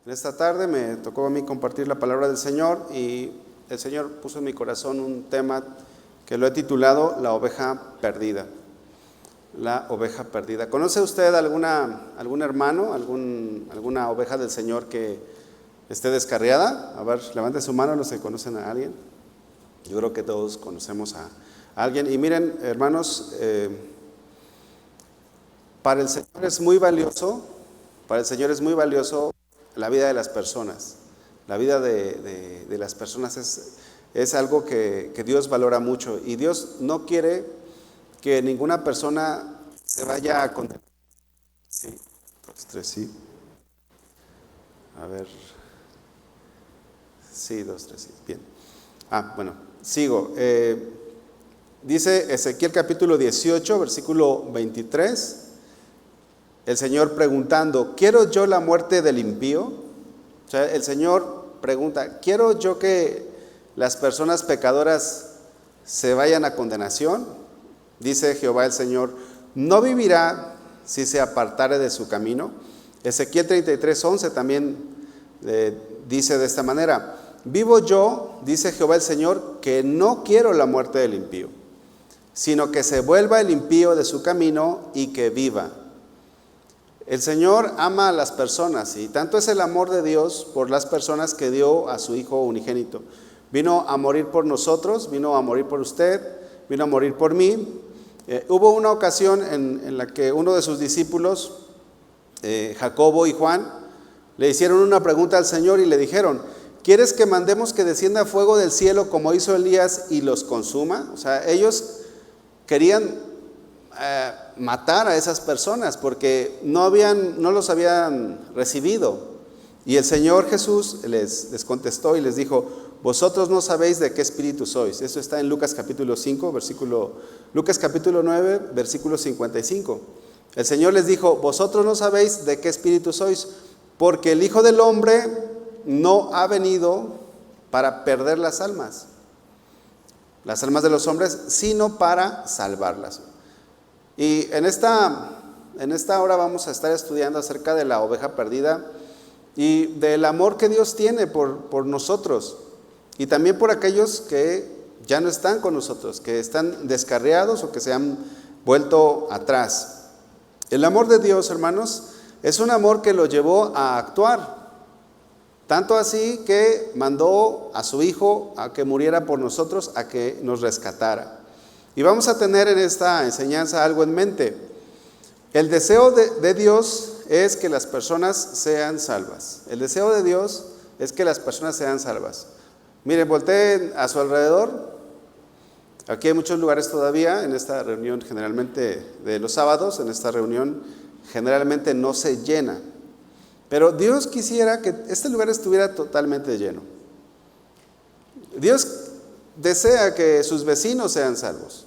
En esta tarde me tocó a mí compartir la palabra del Señor y el Señor puso en mi corazón un tema que lo he titulado La oveja perdida. La oveja perdida. ¿Conoce usted algún hermano, alguna oveja del Señor que esté descarriada? A ver, levante su mano los que conocen a alguien. Yo creo que todos conocemos a alguien. Y miren, hermanos, para el Señor es muy valioso la vida de las personas. La vida de las personas es algo que Dios valora mucho. Y Dios no quiere que ninguna persona se vaya a condenar. Sí, 2, 3, sí. A ver. Sí, 2, 3, sí. Bien. Bueno, sigo. Dice Ezequiel capítulo 18, versículo 23. El Señor preguntando, ¿quiero yo la muerte del impío? O sea, el Señor pregunta, ¿quiero yo que las personas pecadoras se vayan a condenación? Dice Jehová el Señor, no vivirá si se apartare de su camino. Ezequiel 33:11 también dice de esta manera, vivo yo, dice Jehová el Señor, que no quiero la muerte del impío, sino que se vuelva el impío de su camino y que viva. El Señor ama a las personas y tanto es el amor de Dios por las personas que dio a su Hijo unigénito. Vino a morir por nosotros, vino a morir por usted, vino a morir por mí. Hubo una ocasión en la que uno de sus discípulos, Jacobo y Juan, le hicieron una pregunta al Señor y le dijeron, ¿quieres que mandemos que descienda fuego del cielo como hizo Elías y los consuma? O sea, ellos querían matar a esas personas porque no los habían recibido. Y el Señor Jesús les contestó y les dijo, vosotros no sabéis de qué espíritu sois. Eso está en Lucas capítulo 9, versículo 55. El Señor les dijo, vosotros no sabéis de qué espíritu sois, porque el Hijo del Hombre no ha venido para perder las almas de los hombres, sino para salvarlas. Y en esta hora vamos a estar estudiando acerca de la oveja perdida y del amor que Dios tiene por nosotros y también por aquellos que ya no están con nosotros, que están descarriados o que se han vuelto atrás. El amor de Dios, hermanos, es un amor que lo llevó a actuar, tanto así que mandó a su Hijo a que muriera por nosotros, a que nos rescatara. Y vamos a tener en esta enseñanza algo en mente. El deseo de Dios es que las personas sean salvas. El deseo de Dios es que las personas sean salvas. Miren, volteen a su alrededor. Aquí hay muchos lugares todavía, en esta reunión generalmente de los sábados, en esta reunión generalmente no se llena. Pero Dios quisiera que este lugar estuviera totalmente lleno. Dios desea que sus vecinos sean salvos.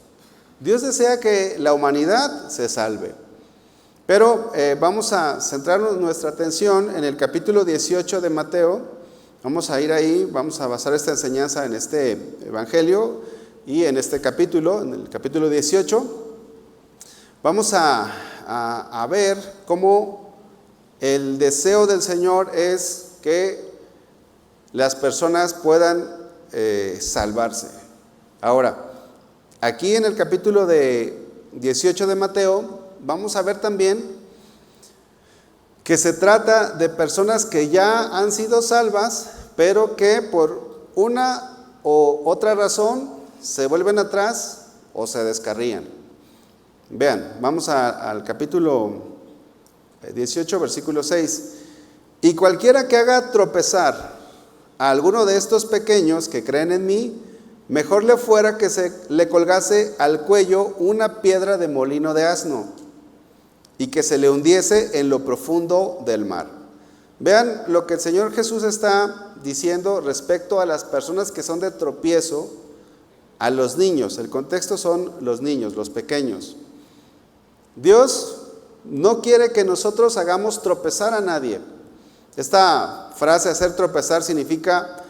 Dios desea que la humanidad se salve. Pero vamos a centrarnos nuestra atención en el capítulo 18 de Mateo. Vamos a ir ahí, vamos a basar esta enseñanza en este evangelio y en este capítulo, en el capítulo 18. Vamos a ver cómo el deseo del Señor es que las personas puedan salvarse. Ahora, aquí en el capítulo 18 de Mateo, vamos a ver también que se trata de personas que ya han sido salvas, pero que por una o otra razón se vuelven atrás o se descarrían. Vean, vamos al capítulo 18, versículo 6. Y cualquiera que haga tropezar a alguno de estos pequeños que creen en mí, mejor le fuera que se le colgase al cuello una piedra de molino de asno y que se le hundiese en lo profundo del mar. Vean lo que el Señor Jesús está diciendo respecto a las personas que son de tropiezo, a los niños. El contexto son los niños, los pequeños. Dios no quiere que nosotros hagamos tropezar a nadie. Esta frase, hacer tropezar, significa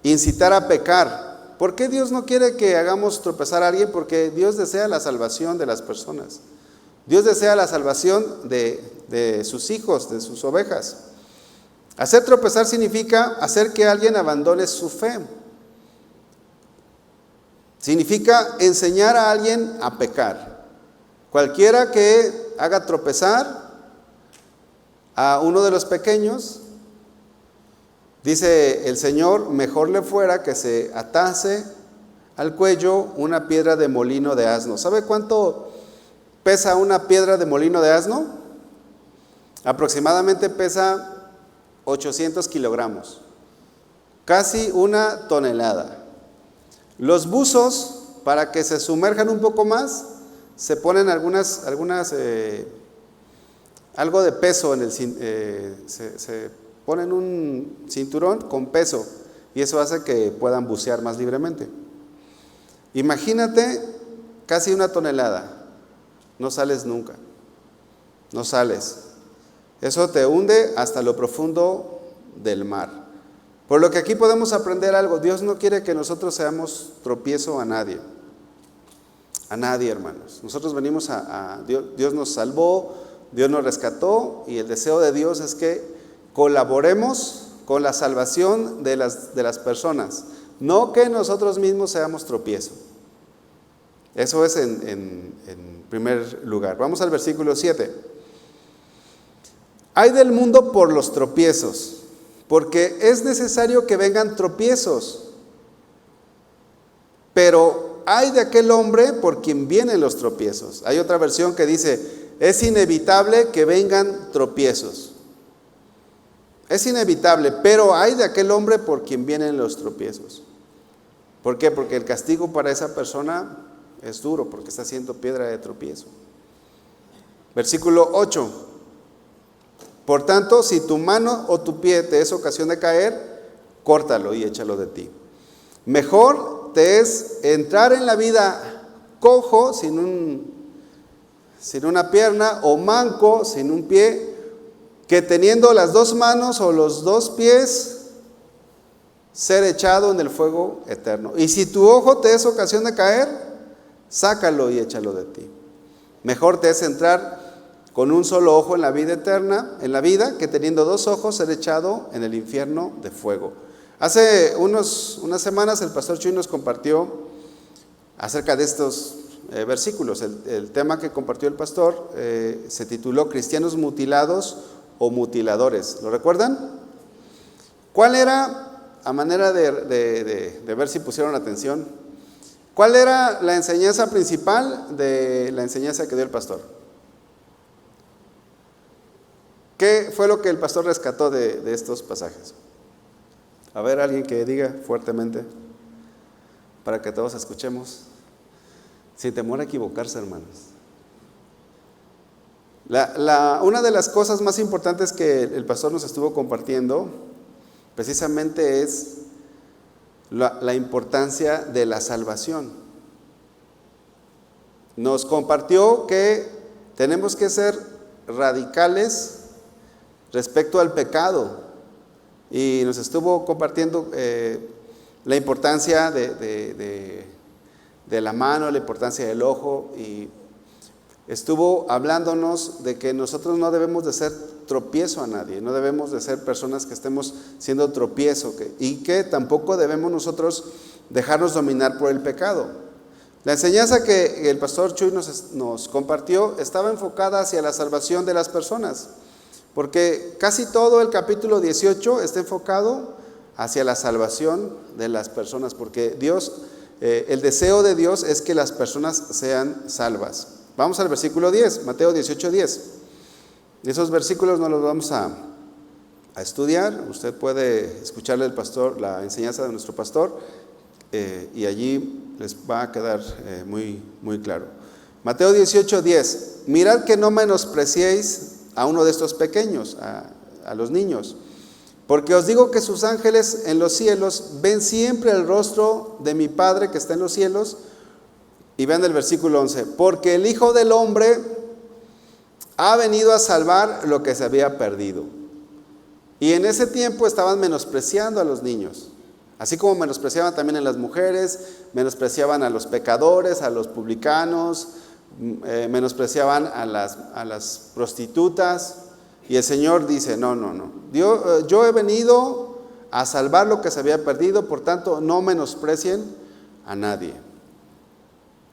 incitar a pecar. ¿Por qué Dios no quiere que hagamos tropezar a alguien? Porque Dios desea la salvación de las personas. Dios desea la salvación de sus hijos, de sus ovejas. Hacer tropezar significa hacer que alguien abandone su fe. Significa enseñar a alguien a pecar. Cualquiera que haga tropezar a uno de los pequeños, dice el Señor, mejor le fuera que se atase al cuello una piedra de molino de asno. ¿Sabe cuánto pesa una piedra de molino de asno? Aproximadamente pesa 800 kilogramos, casi 1 tonelada. Los buzos, para que se sumerjan un poco más, se ponen algo de peso en se ponen un cinturón con peso y eso hace que puedan bucear más libremente. Imagínate casi 1 tonelada, no sales nunca, no sales. Eso te hunde hasta lo profundo del mar. Por lo que aquí podemos aprender algo. Dios no quiere que nosotros seamos tropiezo a nadie. A nadie, hermanos. Nosotros venimos Dios nos salvó, Dios nos rescató y el deseo de Dios es que colaboremos con la salvación de las personas. No que nosotros mismos seamos tropiezo. Eso es en primer lugar. Vamos al versículo 7. Ay del mundo por los tropiezos, porque es necesario que vengan tropiezos, pero ay de aquel hombre por quien vienen los tropiezos. Hay otra versión que dice, es inevitable que vengan tropiezos. Es inevitable, pero ay de aquel hombre por quien vienen los tropiezos. ¿Por qué? Porque el castigo para esa persona es duro, porque está siendo piedra de tropiezo. Versículo 8. Por tanto, si tu mano o tu pie te es ocasión de caer, córtalo y échalo de ti. Mejor te es entrar en la vida cojo, sin una pierna, o manco, sin un pie, que teniendo las 2 manos o los 2 pies, ser echado en el fuego eterno. Y si tu ojo te es ocasión de caer, sácalo y échalo de ti. Mejor te es entrar con un solo ojo en la vida eterna, en la vida, que teniendo 2 ojos ser echado en el infierno de fuego. Hace unas semanas el pastor Chuy nos compartió acerca de estos versículos. El tema que compartió el pastor se tituló Cristianos mutilados o mutiladores. ¿Lo recuerdan? ¿Cuál era, a manera de ver si pusieron atención, cuál era la enseñanza principal de la enseñanza que dio el pastor? ¿Qué fue lo que el pastor rescató de estos pasajes? A ver, alguien que diga fuertemente, para que todos escuchemos, sin temor a equivocarse, hermanos. Una de las cosas más importantes que el pastor nos estuvo compartiendo, precisamente es la importancia de la salvación. Nos compartió que tenemos que ser radicales respecto al pecado y nos estuvo compartiendo la importancia de la mano, la importancia del ojo, y estuvo hablándonos de que nosotros no debemos de ser tropiezo a nadie, no debemos de ser personas que estemos siendo tropiezo, y que tampoco debemos nosotros dejarnos dominar por el pecado. La enseñanza que el pastor Chuy nos compartió estaba enfocada hacia la salvación de las personas, porque casi todo el capítulo 18 está enfocado hacia la salvación de las personas, porque Dios, el deseo de Dios es que las personas sean salvas. Vamos al versículo 10, Mateo 18:10. Esos versículos no los vamos a estudiar. Usted puede escucharle la enseñanza de nuestro pastor, y allí les va a quedar muy, muy claro. Mateo 18:10. Mirad que no menospreciéis a uno de estos pequeños, a los niños, porque os digo que sus ángeles en los cielos ven siempre el rostro de mi Padre que está en los cielos. Y vean el versículo 11, porque el Hijo del Hombre ha venido a salvar lo que se había perdido. Y en ese tiempo estaban menospreciando a los niños, así como menospreciaban también a las mujeres, menospreciaban a los pecadores, a los publicanos, menospreciaban a las prostitutas. Y el Señor dice, no. Yo he venido a salvar lo que se había perdido, por tanto, no menosprecien a nadie.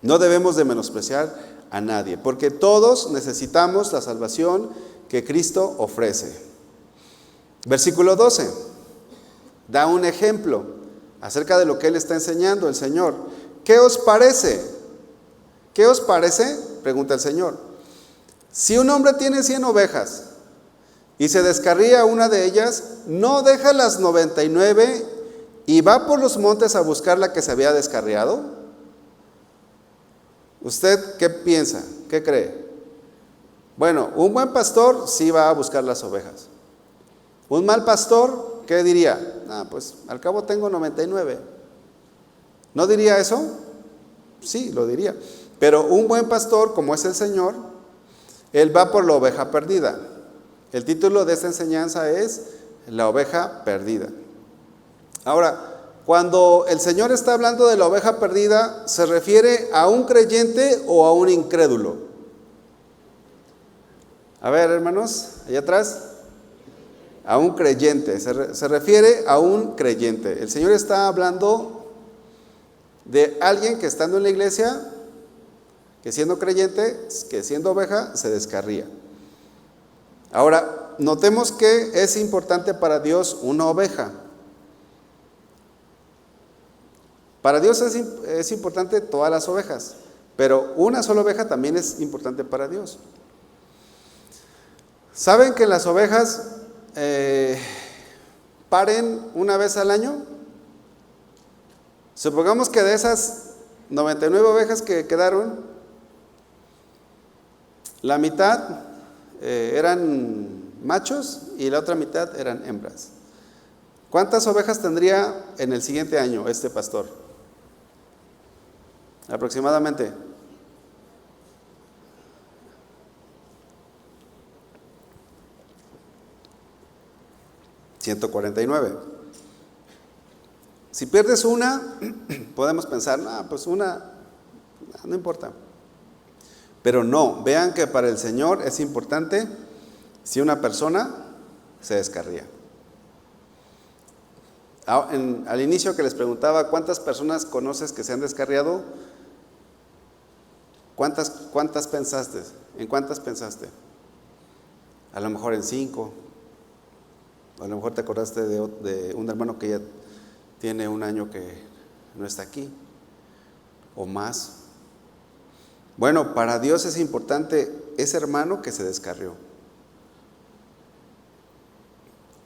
No debemos de menospreciar a nadie, porque todos necesitamos la salvación que Cristo ofrece. Versículo 12, da un ejemplo acerca de lo que Él está enseñando, el Señor. ¿Qué os parece? ¿Qué os parece? Pregunta el Señor. Si un hombre tiene 100 ovejas y se descarría una de ellas, ¿no deja las 99 y va por los montes a buscar la que se había descarriado? ¿Usted qué piensa? ¿Qué cree? Bueno, un buen pastor sí va a buscar las ovejas. Un mal pastor, ¿qué diría? Pues al cabo tengo 99. ¿No diría eso? Sí, lo diría. Pero un buen pastor, como es el Señor, Él va por la oveja perdida. El título de esta enseñanza es La oveja perdida. Ahora, cuando el Señor está hablando de la oveja perdida, ¿se refiere a un creyente o a un incrédulo? A ver, hermanos, allá atrás. A un creyente, se refiere a un creyente. El Señor está hablando de alguien que estando en la iglesia, que siendo creyente, que siendo oveja, se descarría. Ahora, notemos que es importante para Dios una oveja. Para Dios es importante todas las ovejas, pero una sola oveja también es importante para Dios. ¿Saben que las ovejas paren una vez al año? Supongamos que de esas 99 ovejas que quedaron, la mitad eran machos y la otra mitad eran hembras. ¿Cuántas ovejas tendría en el siguiente año este pastor? Aproximadamente. $149. Si pierdes una, podemos pensar, pues una, no importa. Pero no, vean que para el Señor es importante si una persona se descarría. Al inicio que les preguntaba, ¿cuántas personas conoces que se han descarriado? ¿Cuántas pensaste? ¿En cuántas pensaste? A lo mejor en 5. A lo mejor te acordaste de un hermano que ya tiene un año que no está aquí, o más. Bueno, para Dios es importante ese hermano que se descarrió.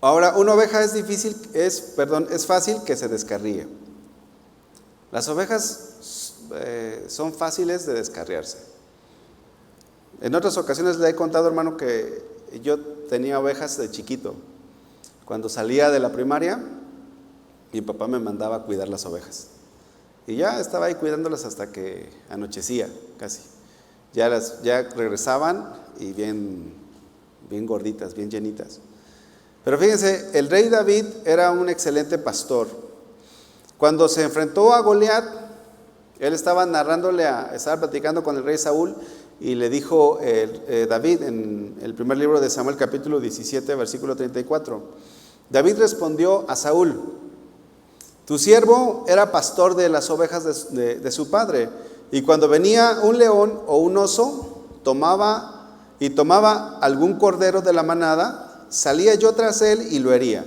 Ahora, una oveja es fácil que se descarríe. Las ovejas son fáciles de descarriarse. En otras ocasiones le he contado, hermano, que yo tenía ovejas de chiquito. Cuando salía de la primaria, mi papá me mandaba a cuidar las ovejas. Y ya estaba ahí cuidándolas hasta que anochecía, casi. Ya regresaban y bien gorditas, bien llenitas. Pero fíjense, el rey David era un excelente pastor. Cuando se enfrentó a Goliat, él estaba platicando con el rey Saúl y le dijo David en el primer libro de Samuel, capítulo 17, versículo 34. David respondió a Saúl: tu siervo era pastor de las ovejas de su padre, y cuando venía un león o un oso, tomaba algún cordero de la manada, salía yo tras él y lo hería,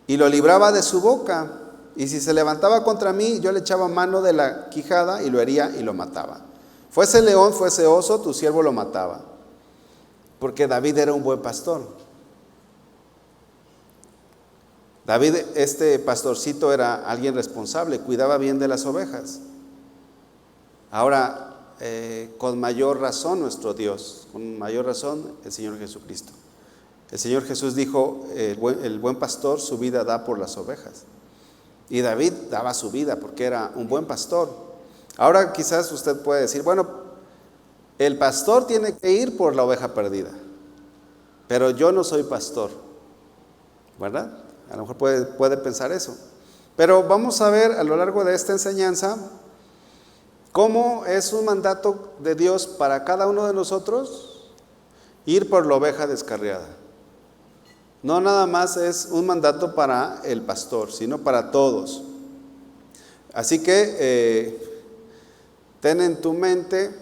y lo libraba de su boca, y si se levantaba contra mí, yo le echaba mano de la quijada y lo hería y lo mataba. Fuese león, fuese oso, tu siervo lo mataba, porque David era un buen pastor. David, este pastorcito, era alguien responsable, cuidaba bien de las ovejas. Ahora, con mayor razón nuestro Dios, con mayor razón el Señor Jesucristo. El Señor Jesús dijo, el buen pastor su vida da por las ovejas. Y David daba su vida porque era un buen pastor. Ahora quizás usted puede decir, bueno, el pastor tiene que ir por la oveja perdida, pero yo no soy pastor, ¿verdad? A lo mejor puede pensar eso. Pero vamos a ver a lo largo de esta enseñanza cómo es un mandato de Dios para cada uno de nosotros ir por la oveja descarriada. no nada más es un mandato para el pastor, sino para todos. Así que ten en tu mente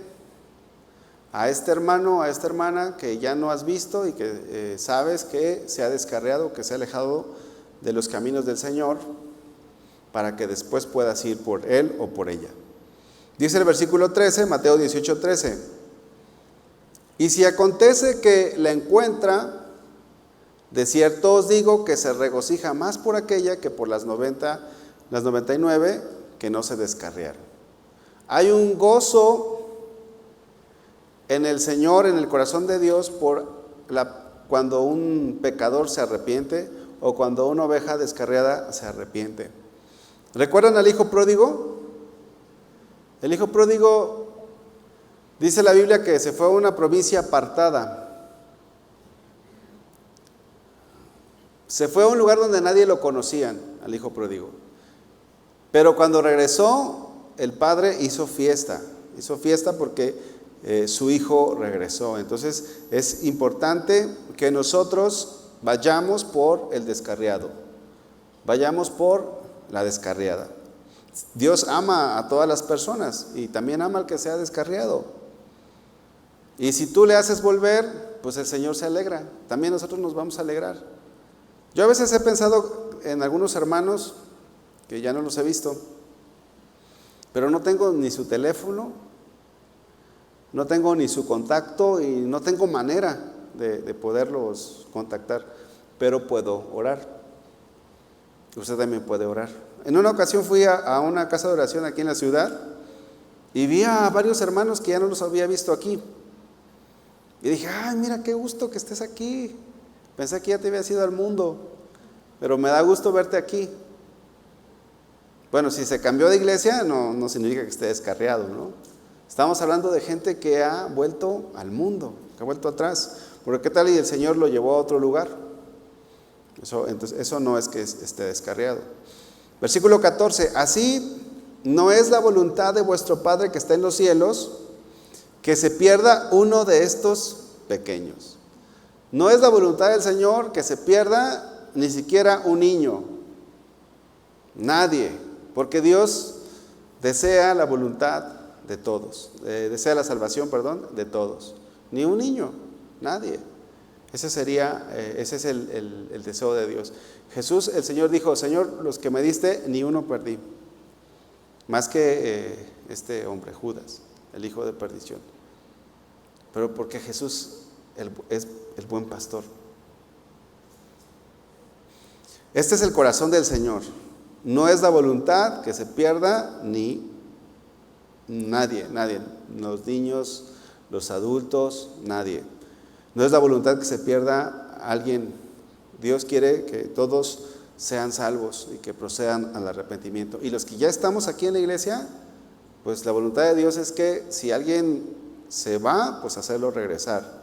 a este hermano, a esta hermana que ya no has visto y que sabes que se ha descarriado, que se ha alejado de los caminos del Señor, para que después puedas ir por él o por ella. Dice el versículo 13, Mateo 18:13: y si acontece que la encuentra, de cierto os digo que se regocija más por aquella que por las 99 que no se descarriaron. Hay un gozo en el Señor, en el corazón de Dios, cuando un pecador se arrepiente o cuando una oveja descarriada se arrepiente. ¿Recuerdan al hijo pródigo? El hijo pródigo, dice la Biblia, que se fue a una provincia apartada. Se fue a un lugar donde nadie lo conocían, al hijo pródigo. Pero cuando regresó, el padre hizo fiesta porque su hijo regresó. Entonces es importante que nosotros vayamos por el descarriado, vayamos por la descarriada. Dios ama a todas las personas y también ama al que se ha descarriado. Y si tú le haces volver, pues el Señor se alegra. También nosotros nos vamos a alegrar. Yo a veces he pensado en algunos hermanos que ya no los he visto, pero no tengo ni su teléfono, no tengo ni su contacto y no tengo manera de poderlos contactar, pero puedo orar. Usted también puede orar. En una ocasión fui a una casa de oración aquí en la ciudad y vi a varios hermanos que ya no los había visto aquí. Y dije, ay, mira qué gusto que estés aquí. Pensé que ya te habías ido al mundo, pero me da gusto verte aquí. Bueno, si se cambió de iglesia, no significa que esté descarriado, ¿no? Estamos hablando de gente que ha vuelto al mundo, que ha vuelto atrás. Porque ¿qué tal y el Señor lo llevó a otro lugar? Entonces, eso no es que esté descarriado. Versículo 14: así no es la voluntad de vuestro Padre que está en los cielos, que se pierda uno de estos pequeños. No es la voluntad del Señor que se pierda ni siquiera un niño. Nadie. Porque Dios desea la voluntad de todos. Desea la salvación, de todos. Ni un niño. Nadie. Ese es el deseo de Dios. Jesús, el Señor dijo, Señor, los que me diste, ni uno perdí. Más que este hombre, Judas, el hijo de perdición. Pero porque Jesús es el buen pastor. Este es el corazón del Señor. No es la voluntad que se pierda ni nadie, los niños, los adultos, nadie. No es la voluntad que se pierda alguien. Dios quiere que todos sean salvos y que procedan al arrepentimiento. Y los que ya estamos aquí en la iglesia, pues la voluntad de Dios es que si alguien se va, pues hacerlo regresar.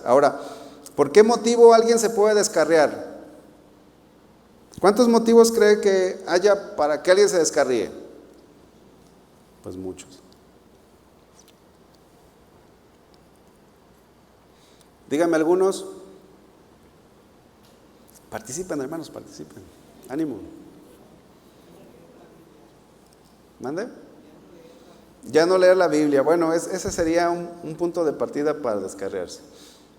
Ahora, ¿por qué motivo alguien se puede descarriar? ¿Cuántos motivos cree que haya para que alguien se descarríe? Pues muchos. Díganme algunos. Participen, hermanos, participen. Ánimo. ¿Mande? Ya no leer la Biblia. Bueno, ese sería un punto de partida para descarriarse.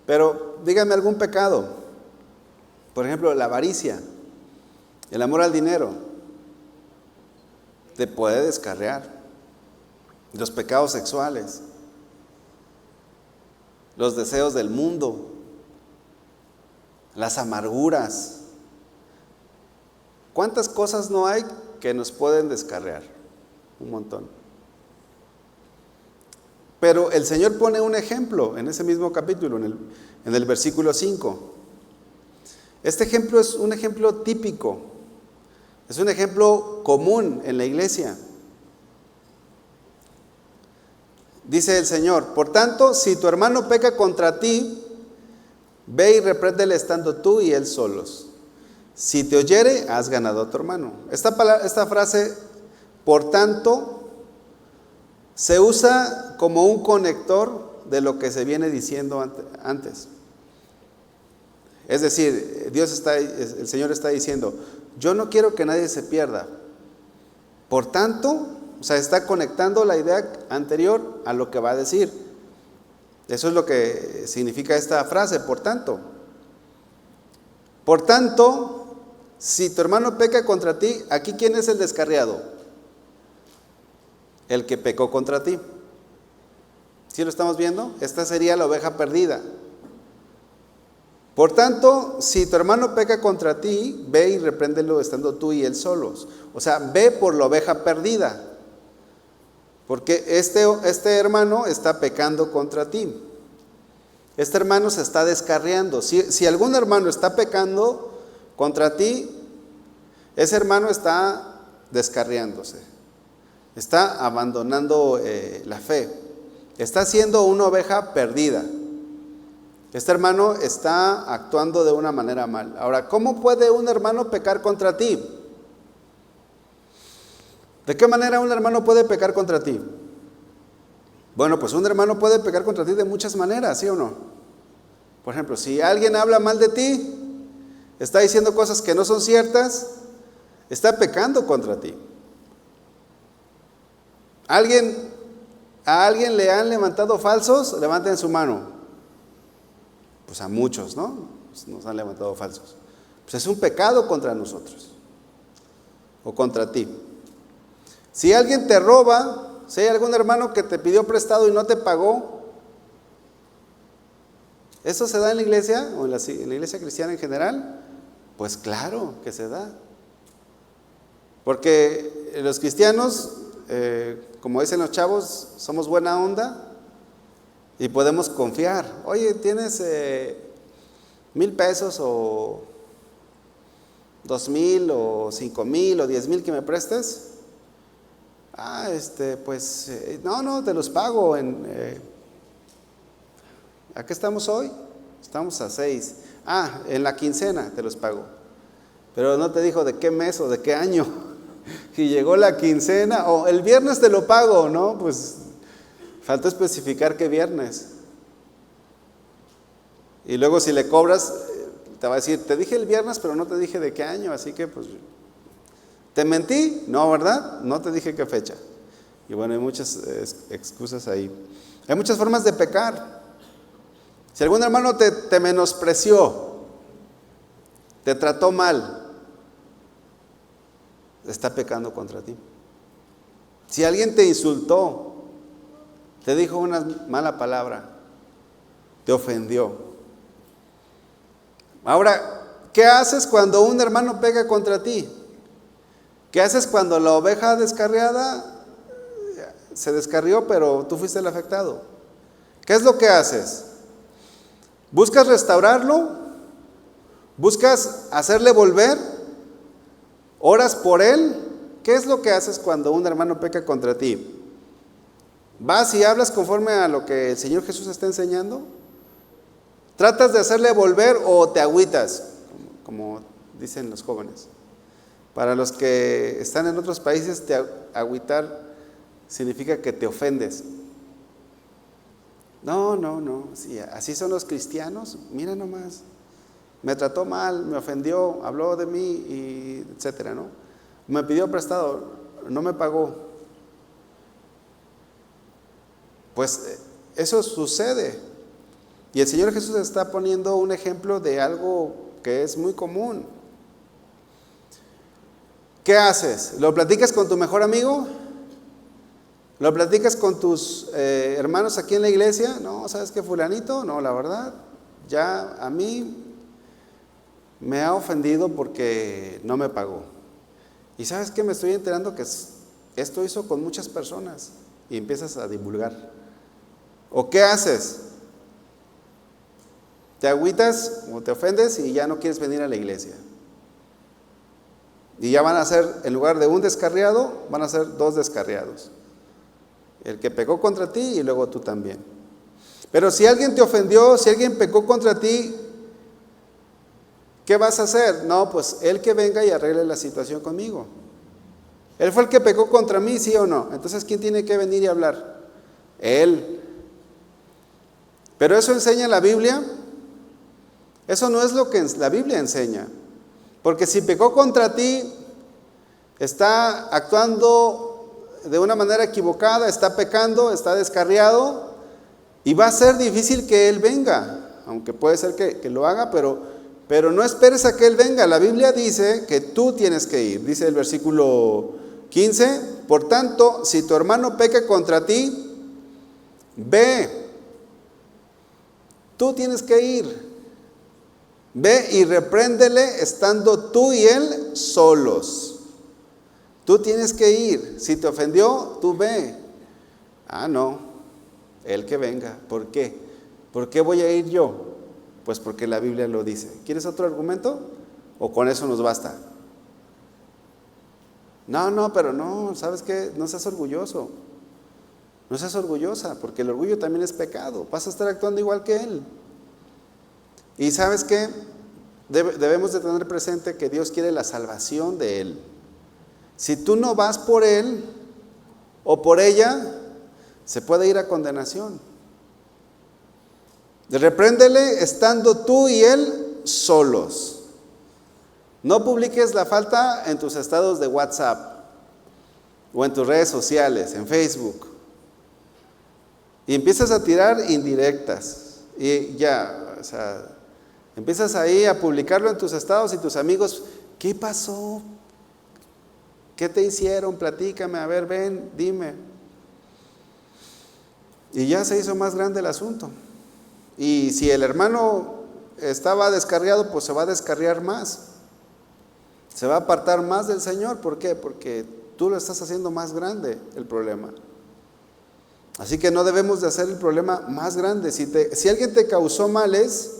Pero díganme algún pecado. Por ejemplo, la avaricia, el amor al dinero, te puede descarriar. Los pecados sexuales, los deseos del mundo, las amarguras. ¿Cuántas cosas no hay que nos pueden descarriar? Un montón. Pero el Señor pone un ejemplo en ese mismo capítulo, en el versículo 5. Este ejemplo es un ejemplo típico, es un ejemplo común en la iglesia. Dice el Señor, por tanto, si tu hermano peca contra ti, ve y repréndele estando tú y él solos. Si te oyere, has ganado a tu hermano. Esta frase, por tanto, se usa como un conector de lo que se viene diciendo antes. Es decir, el Señor está diciendo, yo no quiero que nadie se pierda. Por tanto, o sea, está conectando la idea anterior a lo que va a decir. Eso es lo que significa esta frase, por tanto. Por tanto, si tu hermano peca contra ti, aquí ¿quién es el descarriado? El que pecó contra ti. ¿Sí lo estamos viendo? Esta sería la oveja perdida. Por tanto, si tu hermano peca contra ti, ve y repréndelo estando tú y él solos. O sea, ve por la oveja perdida. Porque este hermano está pecando contra ti. Este hermano se está descarriando. Si algún hermano está pecando contra ti, ese hermano está descarriándose. Está abandonando la fe. Está siendo una oveja perdida. Este hermano está actuando de una manera mal. Ahora, ¿cómo puede un hermano pecar contra ti? ¿De qué manera un hermano puede pecar contra ti? Bueno, pues un hermano puede pecar contra ti de muchas maneras, ¿sí o no? Por ejemplo, si alguien habla mal de ti, está diciendo cosas que no son ciertas, está pecando contra ti. ¿A alguien le han levantado falsos? Levanten su mano. Pues a muchos, ¿no? Pues nos han levantado falsos. Pues es un pecado contra nosotros o contra ti. Si alguien te roba, si hay algún hermano que te pidió prestado y no te pagó, ¿eso se da en la iglesia o en la iglesia cristiana en general? Pues claro que se da. Porque los cristianos, como dicen los chavos, somos buena onda y podemos confiar. Oye, ¿tienes 1,000 pesos o 2,000 o 5,000 o 10,000 que me prestes? No, te los pago ¿a qué estamos hoy? Estamos a 6. En la quincena te los pago. Pero no te dijo de qué mes o de qué año. Y llegó la quincena, o el viernes te lo pago, ¿no? Pues falta especificar qué viernes. Y luego si le cobras, te va a decir, te dije el viernes, pero no te dije de qué año, así que pues, ¿te mentí? No, ¿verdad? No te dije qué fecha. Y bueno, hay muchas excusas ahí. Hay muchas formas de pecar. Si algún hermano te menospreció, te trató mal, está pecando contra ti. Si alguien te insultó, te dijo una mala palabra, te ofendió. Ahora, ¿qué haces cuando un hermano pega contra ti? ¿Qué haces cuando la oveja descarriada se descarrió, pero tú fuiste el afectado? ¿Qué es lo que haces? ¿Buscas restaurarlo? ¿Buscas hacerle volver? ¿Oras por él? ¿Qué es lo que haces cuando un hermano peca contra ti? ¿Vas y hablas conforme a lo que el Señor Jesús está enseñando? ¿Tratas de hacerle volver o te agüitas? Como dicen los jóvenes. Para los que están en otros países, agüitar significa que te ofendes. No, sí, así son los cristianos. Mira nomás, me trató mal, me ofendió, habló de mí, y etcétera, ¿no? Me pidió prestado, no me pagó. Pues eso sucede. Y el Señor Jesús está poniendo un ejemplo de algo que es muy común. ¿Qué haces? ¿Lo platicas con tu mejor amigo? ¿Lo platicas con tus hermanos aquí en la iglesia? No, ¿sabes qué, fulanito? No, la verdad, ya a mí me ha ofendido porque no me pagó. ¿Y sabes qué? Me estoy enterando que esto hizo con muchas personas. Y empiezas a divulgar. ¿O qué haces? Te agüitas o te ofendes y ya no quieres venir a la iglesia. Y ya van a ser, en lugar de un descarriado, van a ser 2 descarriados. El que pecó contra ti y luego tú también. Pero si alguien te ofendió, si alguien pecó contra ti, ¿qué vas a hacer? No, pues él que venga y arregle la situación conmigo. Él fue el que pecó contra mí, ¿sí o no? Entonces, ¿quién tiene que venir y hablar? Él. Pero eso enseña la Biblia. Eso no es lo que la Biblia enseña. Porque si pecó contra ti, está actuando de una manera equivocada, está pecando, está descarriado, y va a ser difícil que Él venga, aunque puede ser que lo haga, pero no esperes a que Él venga. La Biblia dice que tú tienes que ir. Dice el versículo 15, por tanto, si tu hermano peca contra ti, ve. Tú tienes que ir. Ve y repréndele estando tú y él solos. Tú tienes que ir. Si te ofendió, tú ve. Ah, no, él que venga. ¿Por qué? ¿Por qué voy a ir yo? Pues porque la Biblia lo dice. ¿Quieres otro argumento? ¿O con eso nos basta? No, pero no, ¿sabes qué? No seas orgulloso. No seas orgullosa, porque el orgullo también es pecado. Vas a estar actuando igual que él. Y ¿sabes qué? Debemos de tener presente que Dios quiere la salvación de él. Si tú no vas por él o por ella, se puede ir a condenación. Repréndele estando tú y él solos. No publiques la falta en tus estados de WhatsApp o en tus redes sociales, en Facebook. Y empiezas a tirar indirectas. Y ya, o sea, empiezas ahí a publicarlo en tus estados y tus amigos, ¿qué pasó? ¿Qué te hicieron? Platícame, a ver, ven, dime. Y ya se hizo más grande el asunto. Y si el hermano estaba descarriado, pues se va a descarriar más. Se va a apartar más del Señor. ¿Por qué? Porque tú lo estás haciendo más grande el problema. Así que no debemos de hacer el problema más grande. Si alguien te causó males,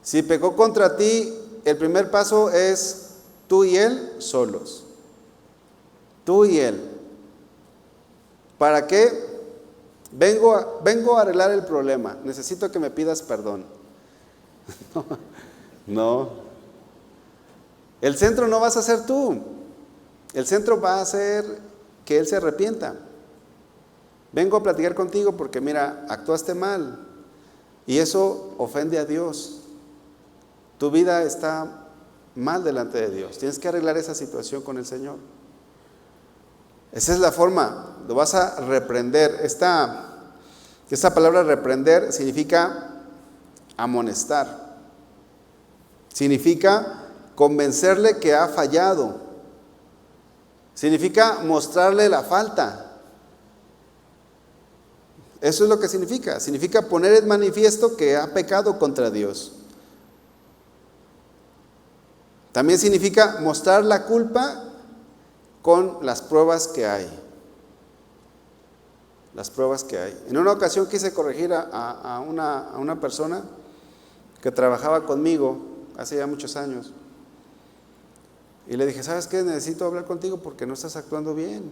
si pecó contra ti, el primer paso es tú y él solos. Tú y él. ¿Para qué? Vengo a arreglar el problema. Necesito que me pidas perdón. No. El centro no vas a ser tú. El centro va a ser que él se arrepienta. Vengo a platicar contigo porque mira, actuaste mal. Y eso ofende a Dios. Tu vida está mal delante de Dios. Tienes que arreglar esa situación con el Señor. Esa es la forma. Lo vas a reprender. Esta palabra reprender significa amonestar. Significa convencerle que ha fallado. Significa mostrarle la falta. Eso es lo que significa. Significa poner en manifiesto que ha pecado contra Dios. También significa mostrar la culpa con las pruebas que hay. Las pruebas que hay. En una ocasión quise corregir a una persona que trabajaba conmigo hace ya muchos años. Y le dije, ¿sabes qué? Necesito hablar contigo porque no estás actuando bien.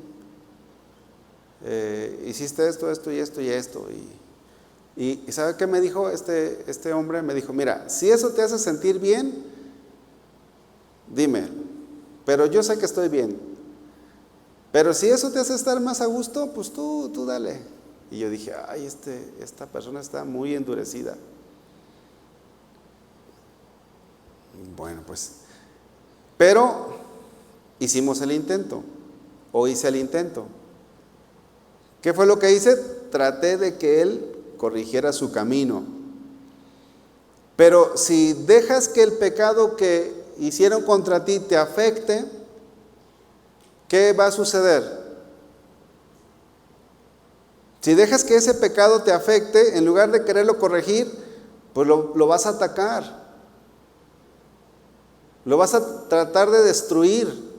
Hiciste esto y esto y esto. Y ¿sabe qué me dijo este hombre? Me dijo, mira, si eso te hace sentir bien, dime, pero yo sé que estoy bien. Pero si eso te hace estar más a gusto, pues tú dale. Y yo dije, ay, esta persona está muy endurecida. Bueno, pues, pero hicimos el intento, o hice el intento. ¿Qué fue lo que hice? Traté de que él corrigiera su camino. Pero si dejas que el pecado que hicieron contra ti te afecte, ¿qué va a suceder? Si dejas que ese pecado te afecte, en lugar de quererlo corregir, pues lo vas a atacar. Lo vas a tratar de destruir.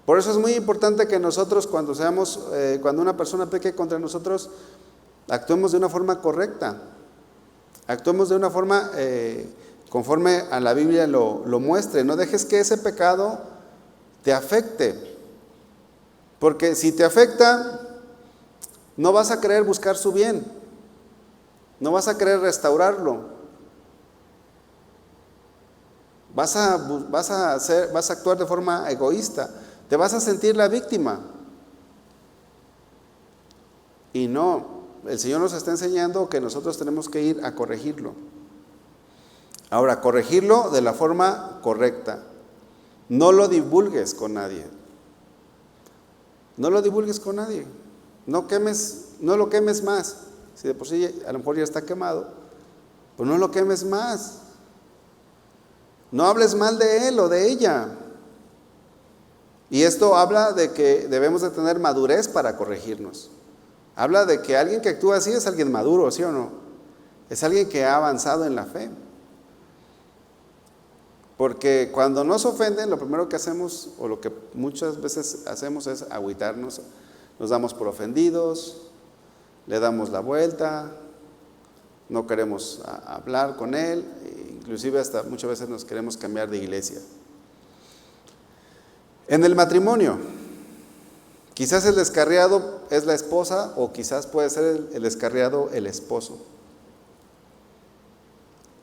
Por eso es muy importante que nosotros cuando una persona peque contra nosotros, actuemos de una forma correcta. Actuemos de una forma conforme a la Biblia lo muestre. No dejes que ese pecado te afecte. Porque si te afecta, no vas a querer buscar su bien. No vas a querer restaurarlo. Vas a actuar de forma egoísta. Te vas a sentir la víctima. Y no, el Señor nos está enseñando que nosotros tenemos que ir a corregirlo. Ahora, corregirlo de la forma correcta. No lo divulgues con nadie. No lo divulgues con nadie. No lo quemes más. Si de por sí a lo mejor ya está quemado, pues no lo quemes más. No hables mal de él o de ella. Y esto habla de que debemos de tener madurez para corregirnos. Habla de que alguien que actúa así es alguien maduro, ¿sí o no? Es alguien que ha avanzado en la fe. Porque cuando nos ofenden, lo primero que hacemos, o lo que muchas veces hacemos, es agüitarnos. Nos damos por ofendidos, le damos la vuelta, no queremos hablar con él, inclusive hasta muchas veces nos queremos cambiar de iglesia. En el matrimonio, quizás el descarriado es la esposa, o quizás puede ser el descarriado el esposo.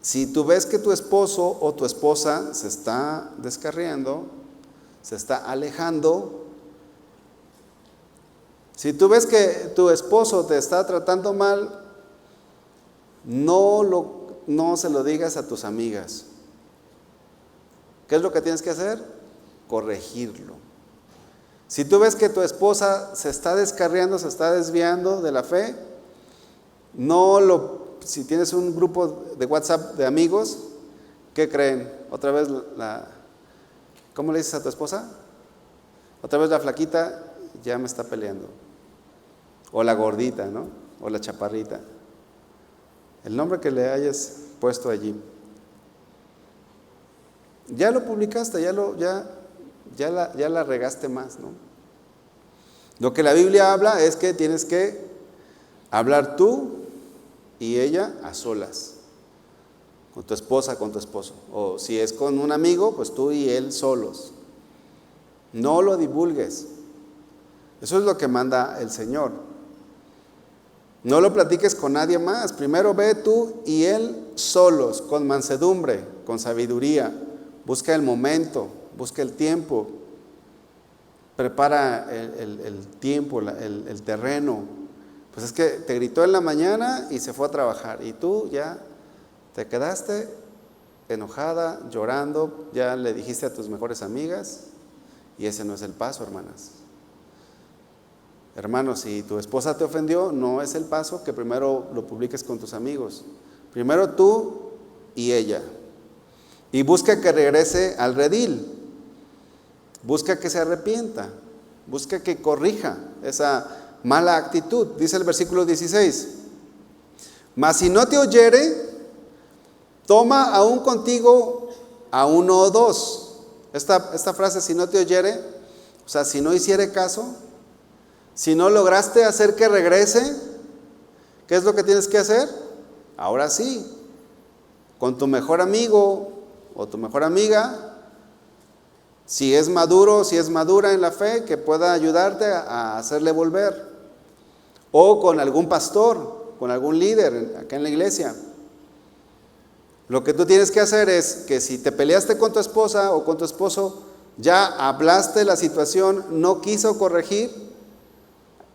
Si tú ves que tu esposo o tu esposa se está descarriando, se está alejando, si tú ves que tu esposo te está tratando mal, no se lo digas a tus amigas. ¿Qué es lo que tienes que hacer? Corregirlo. Si tú ves que tu esposa se está descarriando, se está desviando de la fe, si tienes un grupo de WhatsApp de amigos, ¿qué creen? Otra vez ¿cómo le dices a tu esposa? Otra vez la flaquita ya me está peleando. O la gordita, ¿no? O la chaparrita. El nombre que le hayas puesto allí. Ya lo publicaste, ya la regaste más, ¿no? Lo que la Biblia habla es que tienes que hablar tú y ella a solas, con tu esposa, con tu esposo. O si es con un amigo, pues tú y él solos. No lo divulgues. Eso es lo que manda el Señor. No lo platiques con nadie más. Primero ve tú y él solos, con mansedumbre, con sabiduría. Busca el momento, busca el tiempo. Prepara el tiempo, el terreno. Pues es que te gritó en la mañana y se fue a trabajar. Y tú ya te quedaste enojada, llorando. Ya le dijiste a tus mejores amigas. Y ese no es el paso, hermanas. Hermanos, si tu esposa te ofendió, no es el paso que primero lo publiques con tus amigos. Primero tú y ella. Y busca que regrese al redil. Busca que se arrepienta. Busca que corrija esa mala actitud. Dice el versículo 16. Mas si no te oyere, toma aún contigo a uno o dos. Esta frase, si no te oyere, o sea, si no hiciere caso, si no lograste hacer que regrese, ¿qué es lo que tienes que hacer? Ahora sí, con tu mejor amigo o tu mejor amiga, si es maduro, si es madura en la fe, que pueda ayudarte a hacerle volver. O con algún pastor, con algún líder acá en la iglesia. Lo que tú tienes que hacer es que si te peleaste con tu esposa o con tu esposo, ya hablaste la situación, no quiso corregir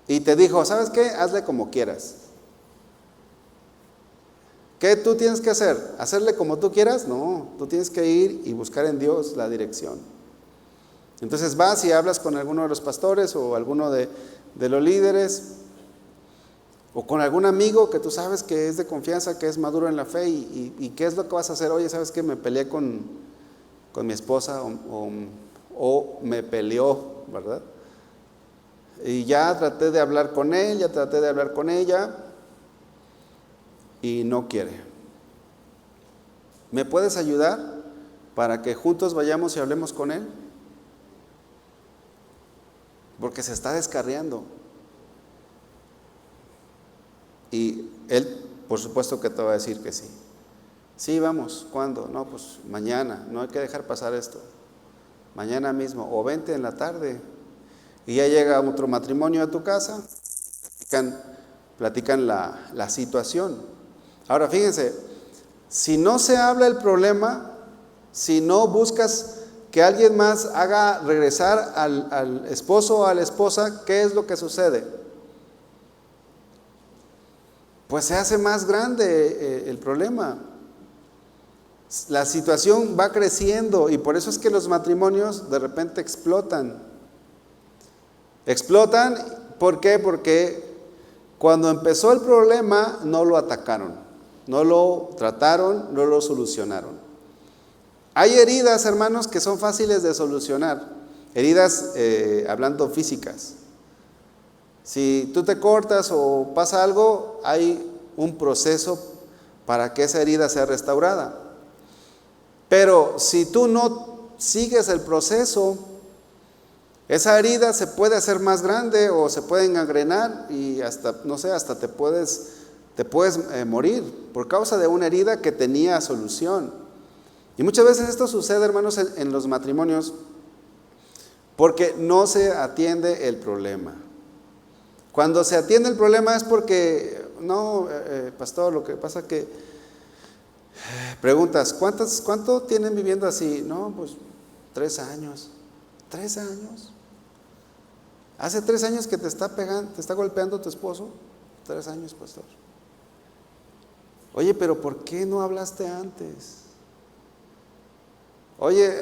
y te dijo, ¿sabes qué? Hazle como quieras. ¿Qué tú tienes que hacer? ¿Hacerle como tú quieras? No, tú tienes que ir y buscar en Dios la dirección. Entonces vas y hablas con alguno de los pastores o alguno de los líderes o con algún amigo que tú sabes que es de confianza, que es maduro en la fe y ¿qué es lo que vas a hacer? Oye, ¿sabes qué? Me peleé con mi esposa o me peleó, ¿verdad? Y ya traté de hablar con él, ya traté de hablar con ella y no quiere. ¿Me puedes ayudar para que juntos vayamos y hablemos con él? Porque se está descarriando. Y él, por supuesto que te va a decir que sí. Sí, vamos, ¿cuándo? No, pues mañana, no hay que dejar pasar esto. Mañana mismo, o vente en la tarde. Y ya llega otro matrimonio a tu casa, platican la situación. Ahora fíjense, si no se habla el problema, si no buscas que alguien más haga regresar al esposo o a la esposa, ¿qué es lo que sucede? Pues se hace más grande el problema. La situación va creciendo y por eso es que los matrimonios de repente explotan. Explotan, ¿por qué? Porque cuando empezó el problema no lo atacaron, no lo trataron, no lo solucionaron. Hay heridas, hermanos, que son fáciles de solucionar. Heridas, hablando físicas. Si tú te cortas o pasa algo, hay un proceso para que esa herida sea restaurada. Pero si tú no sigues el proceso, esa herida se puede hacer más grande o se puede engangrenar y hasta, no sé, hasta te puedes morir por causa de una herida que tenía solución. Y muchas veces esto sucede, hermanos, en los matrimonios porque no se atiende el problema. Cuando se atiende el problema es porque, no, pastor, lo que pasa es que preguntas, ¿cuánto tienen viviendo así? No, pues 3 años. 3 años. Hace 3 años que te está pegando, te está golpeando tu esposo. 3 años, pastor. Oye, pero ¿por qué no hablaste antes? Oye,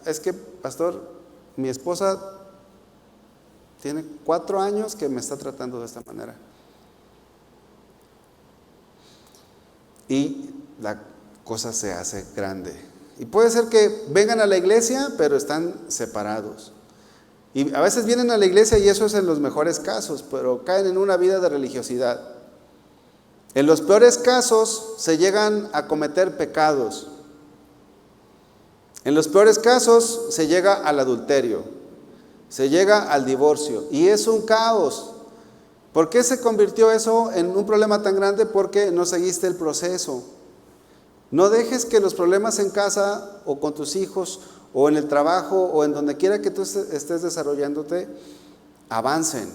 es que, pastor, mi esposa tiene 4 años que me está tratando de esta manera. Y la cosa se hace grande. Y puede ser que vengan a la iglesia, pero están separados. Y a veces vienen a la iglesia y eso es en los mejores casos, pero caen en una vida de religiosidad. En los peores casos se llegan a cometer pecados. En los peores casos se llega al adulterio, se llega al divorcio y es un caos. ¿Por qué se convirtió eso en un problema tan grande? Porque no seguiste el proceso. No dejes que los problemas en casa o con tus hijos o en el trabajo o en donde quiera que tú estés desarrollándote avancen.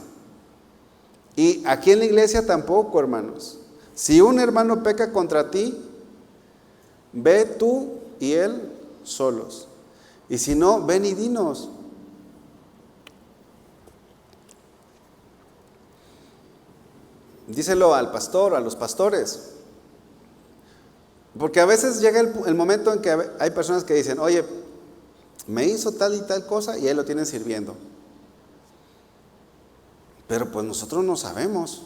Y aquí en la iglesia tampoco, hermanos. Si un hermano peca contra ti, ve tú y él solos. Y si no, ven y dinos. Díselo al pastor, a los pastores. Porque a veces llega el momento en que hay personas que dicen, oye, me hizo tal y tal cosa y ahí lo tienen sirviendo. Pero pues nosotros no sabemos.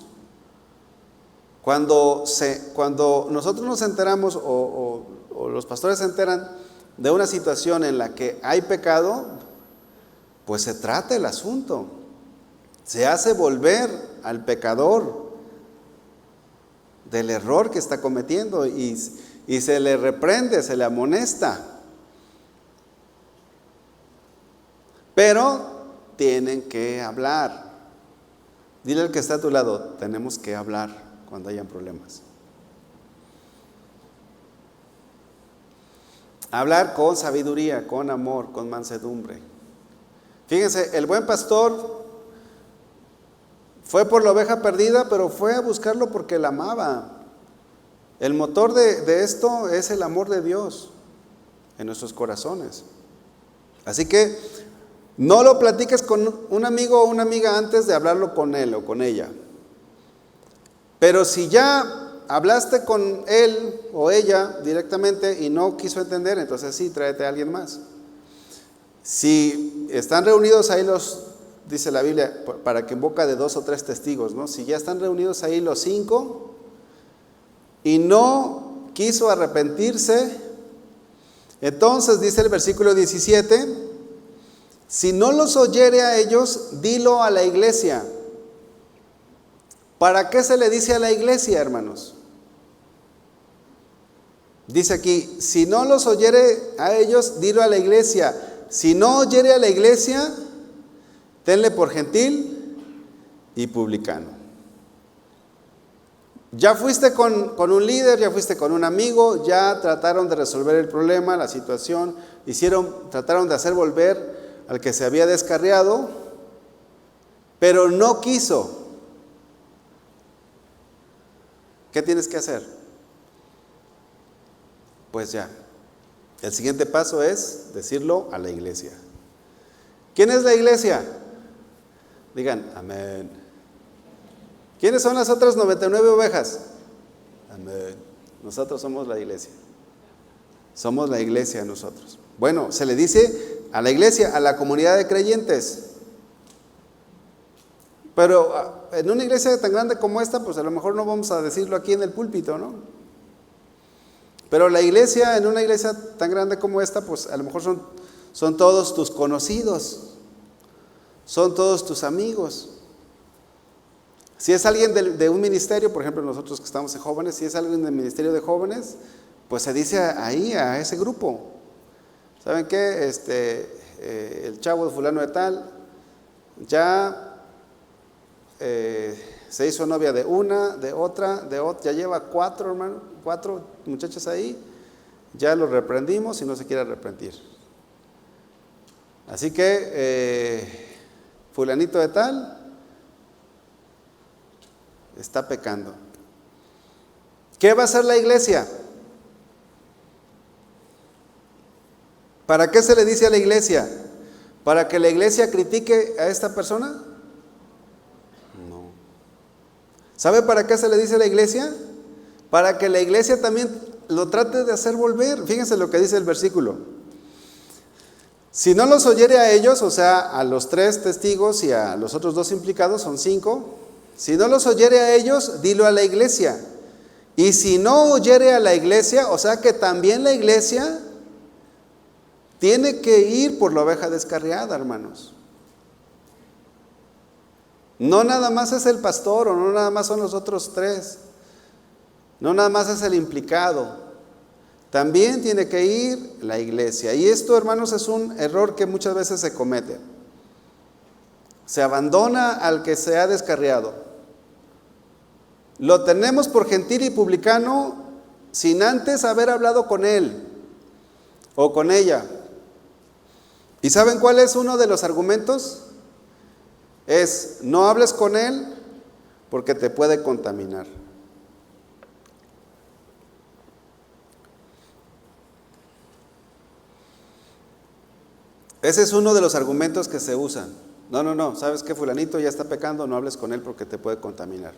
Cuando nosotros nos enteramos o los pastores se enteran de una situación en la que hay pecado, pues se trata el asunto. Se hace volver al pecador del error que está cometiendo y se le reprende, se le amonesta. Pero tienen que hablar. Dile al que está a tu lado, tenemos que hablar cuando hayan problemas. Hablar con sabiduría, con amor, con mansedumbre. Fíjense, el buen pastor fue por la oveja perdida, pero fue a buscarlo porque la amaba. El motor de esto es el amor de Dios en nuestros corazones. Así que no lo platiques con un amigo o una amiga antes de hablarlo con él o con ella. Pero si ya hablaste con él o ella directamente y no quiso entender, entonces sí, tráete a alguien más. Si están reunidos ahí dice la Biblia, para que en boca de 2 o 3 testigos, ¿no? Si ya están reunidos ahí los 5 y no quiso arrepentirse, entonces dice el versículo 17, si no los oyere a ellos, dilo a la iglesia. ¿Para qué se le dice a la iglesia, hermanos? Dice aquí, si no los oyere a ellos, dilo a la iglesia. Si no oyere a la iglesia, tenle por gentil y publicano. Ya fuiste con un líder, ya fuiste con un amigo, ya trataron de resolver el problema, la situación, trataron de hacer volver al que se había descarriado, pero no quiso. ¿Qué tienes que hacer? Pues ya, el siguiente paso es decirlo a la iglesia. ¿Quién es la iglesia? Digan, amén. ¿Quiénes son las otras 99 ovejas? Amén. Nosotros somos la iglesia. Somos la iglesia nosotros. Bueno, se le dice a la iglesia, a la comunidad de creyentes. Pero en una iglesia tan grande como esta, pues a lo mejor no vamos a decirlo aquí en el púlpito, ¿no? Pero la iglesia, en una iglesia tan grande como esta, pues a lo mejor son todos tus conocidos, son todos tus amigos. Si es alguien de un ministerio, por ejemplo nosotros que estamos en jóvenes, si es alguien del ministerio de jóvenes, pues se dice ahí a ese grupo, ¿saben qué? El chavo de fulano de tal, ya se hizo novia de una, de otra, ya lleva 4, hermano, 4 muchachas ahí, ya los reprendimos y no se quiere arrepentir. Así que fulanito de tal está pecando. ¿Qué va a hacer la iglesia? ¿Para qué se le dice a la iglesia? ¿Para que la iglesia critique a esta persona? No. ¿Sabe para qué se le dice a la iglesia? Para que la iglesia también lo trate de hacer volver. Fíjense lo que dice el versículo. Si no los oyere a ellos, o sea, a los 3 testigos y a los otros 2 implicados, son 5. Si no los oyere a ellos, dilo a la iglesia. Y si no oyere a la iglesia, o sea que también la iglesia tiene que ir por la oveja descarriada, hermanos. No nada más es el pastor, o no nada más son los otros 3. No nada más es el implicado. También tiene que ir la iglesia. Y esto, hermanos, es un error que muchas veces se comete. Se abandona al que se ha descarriado. Lo tenemos por gentil y publicano sin antes haber hablado con él o con ella. ¿Y saben cuál es uno de los argumentos? Es: no hables con él porque te puede contaminar. Ese es uno de los argumentos que se usan. No, ¿sabes qué? Fulanito ya está pecando, no hables con él porque te puede contaminar.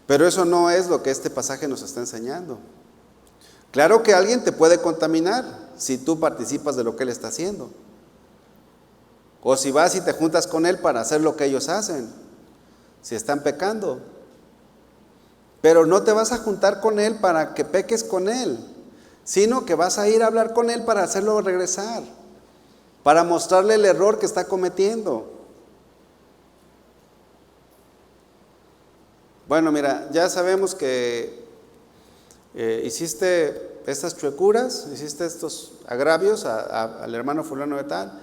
Pero eso no es lo que este pasaje nos está enseñando. Claro que alguien te puede contaminar si tú participas de lo que él está haciendo. O si vas y te juntas con él para hacer lo que ellos hacen, si están pecando. Pero no te vas a juntar con él para que peques con él, sino que vas a ir a hablar con él para hacerlo regresar, para mostrarle el error que está cometiendo. Bueno, mira, ya sabemos que hiciste estas chuecuras, hiciste estos agravios al hermano fulano de tal.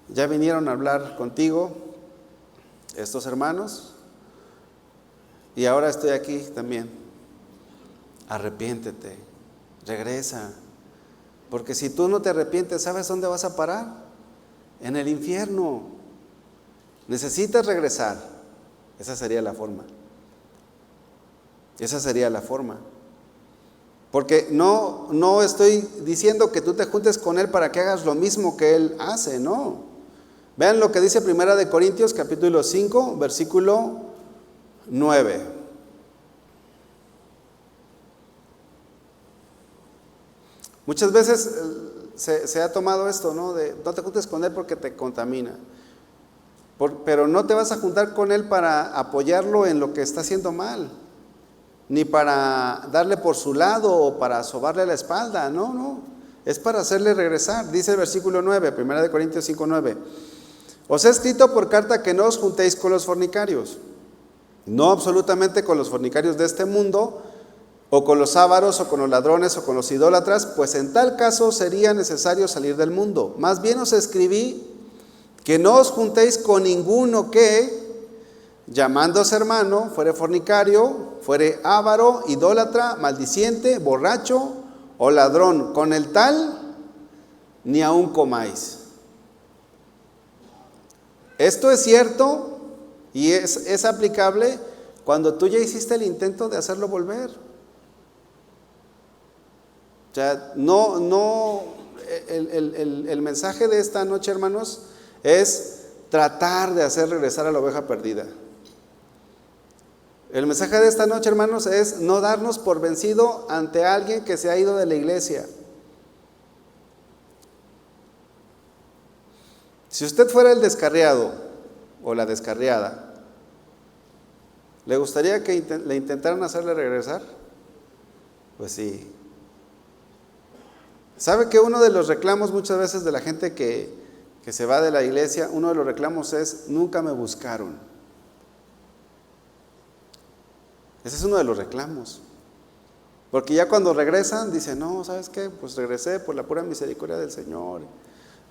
Ya vinieron a hablar contigo estos hermanos y ahora estoy aquí también. Arrepiéntete, regresa, porque si tú no te arrepientes, ¿sabes dónde vas a parar? En el infierno. Necesitas regresar. Esa sería la forma. Esa sería la forma. Porque no estoy diciendo que tú te juntes con él para que hagas lo mismo que él hace, no. Vean lo que dice 1 Corintios capítulo 5, versículo 9. Muchas veces se ha tomado esto, ¿no? De no te juntes con él porque te contamina. Pero no te vas a juntar con él para apoyarlo en lo que está haciendo mal, ni para darle por su lado o para sobarle la espalda, no. Es para hacerle regresar. Dice el versículo 9, 1 Corintios 5, 9. Os he escrito por carta que no os juntéis con los fornicarios, no absolutamente con los fornicarios de este mundo, o con los ávaros, o con los ladrones, o con los idólatras, pues en tal caso sería necesario salir del mundo. Más bien os escribí que no os juntéis con ninguno que, llamándose hermano, fuere fornicario, fuere ávaro, idólatra, maldiciente, borracho o ladrón. Con el tal ni aun comáis. Esto es cierto y es aplicable cuando tú ya hiciste el intento de hacerlo volver. O sea, el mensaje de esta noche, hermanos, es tratar de hacer regresar a la oveja perdida. El mensaje de esta noche, hermanos, es no darnos por vencido ante alguien que se ha ido de la iglesia. Si usted fuera el descarriado o la descarriada, ¿le gustaría que le intentaran hacerle regresar? Pues sí. ¿Sabe que uno de los reclamos muchas veces de la gente que se va de la iglesia, uno de los reclamos es: nunca me buscaron? Ese es uno de los reclamos. Porque ya cuando regresan, dicen: no, ¿sabes qué? Pues regresé por la pura misericordia del Señor.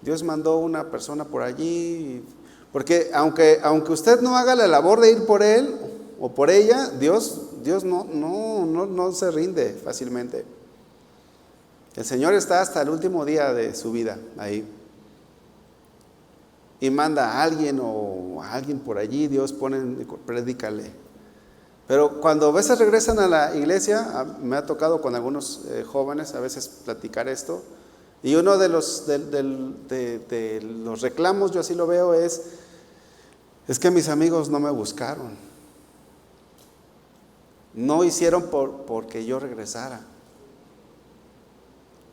Dios mandó una persona por allí. Porque aunque usted no haga la labor de ir por él o por ella, Dios no se rinde fácilmente. El Señor está hasta el último día de su vida ahí. Y manda a alguien o a alguien por allí, Dios pone, predícale. Pero cuando a veces regresan a la iglesia, me ha tocado con algunos jóvenes a veces platicar esto, y uno de los reclamos, yo así lo veo, es que mis amigos no me buscaron, no hicieron porque yo regresara.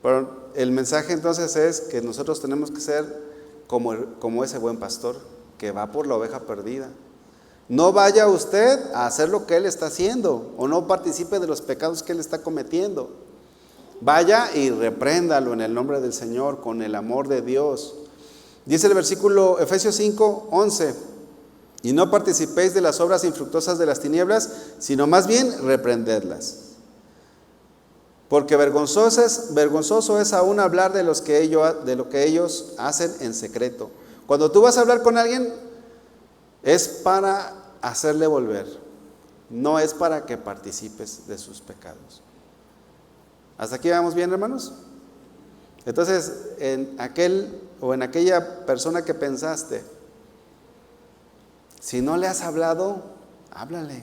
Pero el mensaje entonces es que nosotros tenemos que ser como ese buen pastor que va por la oveja perdida. No vaya usted a hacer lo que él está haciendo, o no participe de los pecados que él está cometiendo. Vaya y repréndalo en el nombre del Señor, con el amor de Dios. Dice el versículo Efesios 5:11: y no participéis de las obras infructuosas de las tinieblas, sino más bien reprendedlas. Porque vergonzoso es aún hablar de lo que ellos hacen en secreto. Cuando tú vas a hablar con alguien, es para hacerle volver, no es para que participes de sus pecados. ¿Hasta aquí vamos bien, hermanos? Entonces, en aquella persona que pensaste, si no le has hablado, háblale.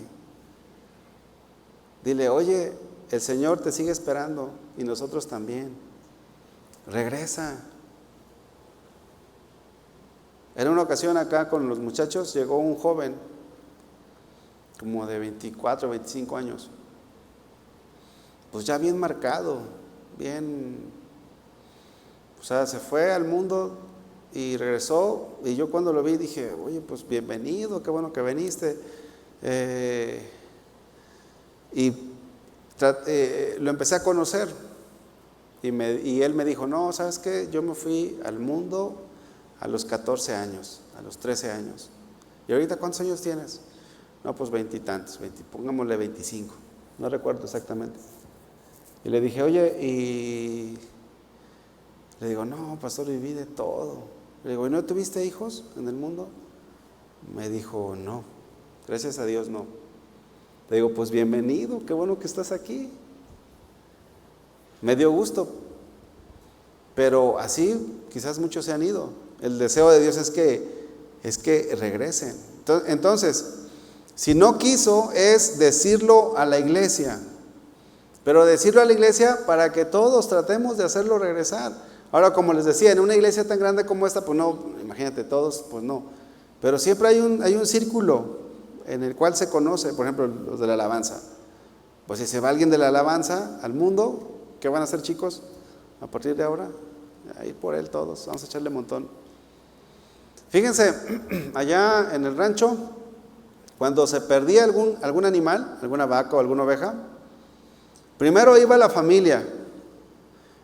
Dile: oye, el Señor te sigue esperando y nosotros también. Regresa. En una ocasión acá con los muchachos llegó un joven como de 24, 25 años, pues ya bien marcado, o sea, se fue al mundo y regresó, y yo cuando lo vi dije: oye, pues bienvenido, qué bueno que viniste. Lo empecé a conocer y él me dijo: no, ¿sabes qué? Yo me fui al mundo a los 14 años, a los 13 años. ¿Y ahorita cuántos años tienes? No, pues 20 y tantos, pongámosle 25, no recuerdo exactamente. Y le dije: oye, y le digo: no, pastor, viví de todo. Le digo: ¿y no tuviste hijos en el mundo? Me dijo: no, gracias a Dios no. Le digo: pues bienvenido, qué bueno que estás aquí. Me dio gusto, pero así quizás muchos se han ido. El deseo de Dios es que regresen. Entonces, si no quiso, es decirlo a la iglesia, pero decirlo a la iglesia para que todos tratemos de hacerlo regresar. Ahora, como les decía, en una iglesia tan grande como esta, pues no, imagínate todos, pues no. Pero siempre hay un círculo en el cual se conoce, por ejemplo, los de la alabanza. Pues si se va alguien de la alabanza al mundo, ¿qué van a hacer, chicos? A partir de ahora, a ir por él todos, vamos a echarle un montón. Fíjense, allá en el rancho, cuando se perdía algún animal, alguna vaca o alguna oveja, primero iba la familia,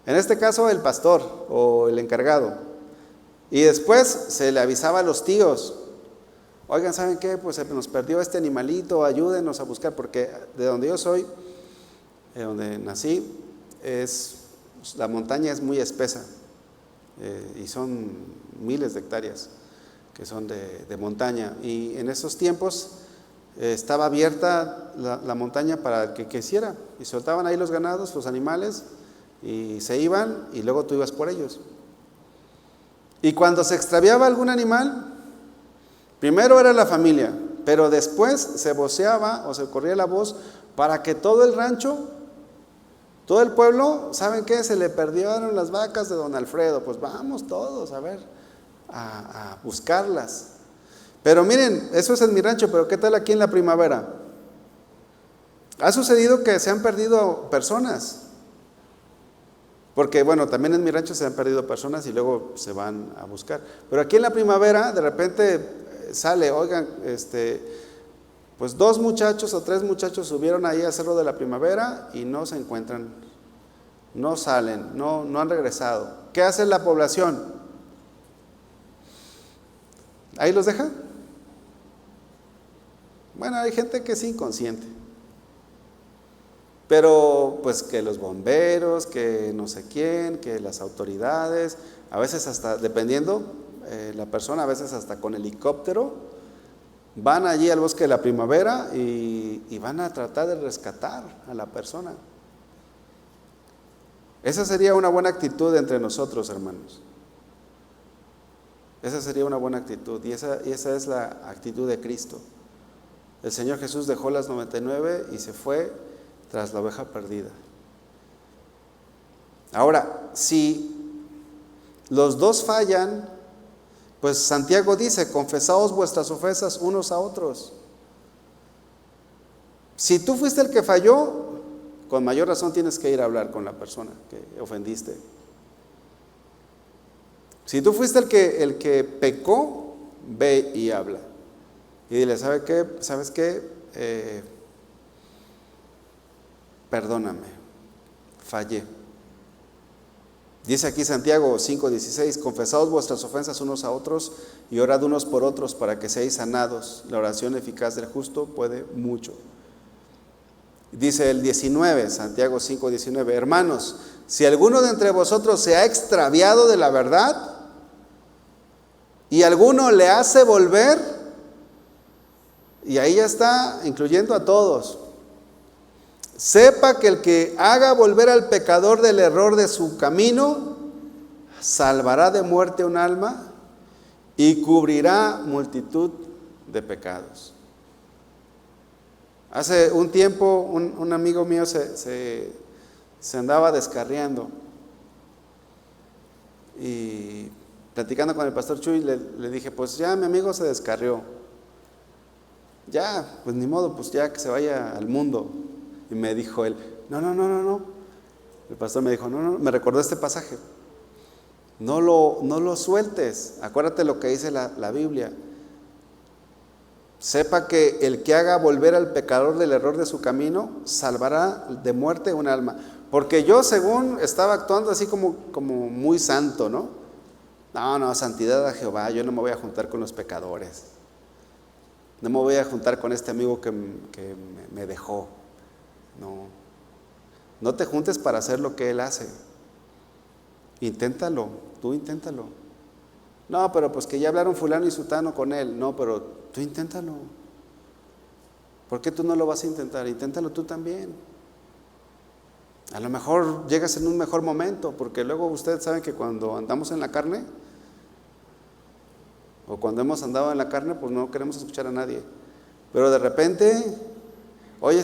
en este caso el pastor o el encargado, y después se le avisaba a los tíos: oigan, ¿saben qué? Pues se nos perdió este animalito, ayúdenos a buscar, porque de donde yo soy, de donde nací, la montaña es muy espesa, y son miles de hectáreas que son de montaña, y en esos tiempos estaba abierta la montaña para el que quisiera, y soltaban ahí los ganados, los animales, y se iban, y luego tú ibas por ellos. Y cuando se extraviaba algún animal, primero era la familia, pero después se voceaba o se corría la voz para que todo el rancho, todo el pueblo, ¿saben qué? Se le perdieron las vacas de don Alfredo, pues vamos todos a ver, a buscarlas. Pero miren, eso es en mi rancho, pero ¿qué tal aquí en la primavera? Ha sucedido que se han perdido personas. Porque bueno, también en mi rancho se han perdido personas y luego se van a buscar. Pero aquí en la primavera de repente sale, oigan, pues 2 muchachos o 3 muchachos subieron ahí al Cerro de la Primavera y no se encuentran, no salen, no han regresado. ¿Qué hace la población? ¿Ahí los deja? Bueno, hay gente que es inconsciente. Pero pues que los bomberos, que no sé quién, que las autoridades, a veces hasta, dependiendo la persona, a veces hasta con helicóptero, van allí al Bosque de la Primavera y van a tratar de rescatar a la persona. Esa sería una buena actitud entre nosotros, hermanos. Esa sería una buena actitud y esa es la actitud de Cristo. El Señor Jesús dejó las 99 y se fue tras la oveja perdida. Ahora, si los 2 fallan, pues Santiago dice, confesaos vuestras ofensas unos a otros. Si tú fuiste el que falló, con mayor razón tienes que ir a hablar con la persona que ofendiste. Si tú fuiste el que pecó, ve y habla. Y dile, ¿sabes qué? Perdóname, fallé. Dice aquí Santiago 5:16, confesaos vuestras ofensas unos a otros y orad unos por otros para que seáis sanados. La oración eficaz del justo puede mucho. Dice el 19, Santiago 5:19, hermanos, si alguno de entre vosotros se ha extraviado de la verdad y alguno le hace volver, y ahí ya está incluyendo a todos, sepa que el que haga volver al pecador del error de su camino, salvará de muerte un alma y cubrirá multitud de pecados. Hace un tiempo un amigo mío se andaba descarriando y platicando con el pastor Chuy le dije, pues ya mi amigo se descarrió, ya, pues ni modo, pues ya que se vaya al mundo. Y me dijo él, no. El pastor me dijo, no, me recordó este pasaje. No lo sueltes. Acuérdate lo que dice la Biblia. Sepa que el que haga volver al pecador del error de su camino, salvará de muerte un alma. Porque yo según estaba actuando así como muy santo, ¿no? No, santidad a Jehová, yo no me voy a juntar con los pecadores. No me voy a juntar con este amigo que me dejó. No te juntes para hacer lo que él hace. Inténtalo, tú inténtalo. No, pero pues que ya hablaron fulano y sutano con él. No, pero tú inténtalo. ¿Por qué tú no lo vas a intentar? Inténtalo tú también. A lo mejor llegas en un mejor momento, porque luego ustedes saben que cuando andamos en la carne, o cuando hemos andado en la carne, pues no queremos escuchar a nadie. Pero de repente, oye,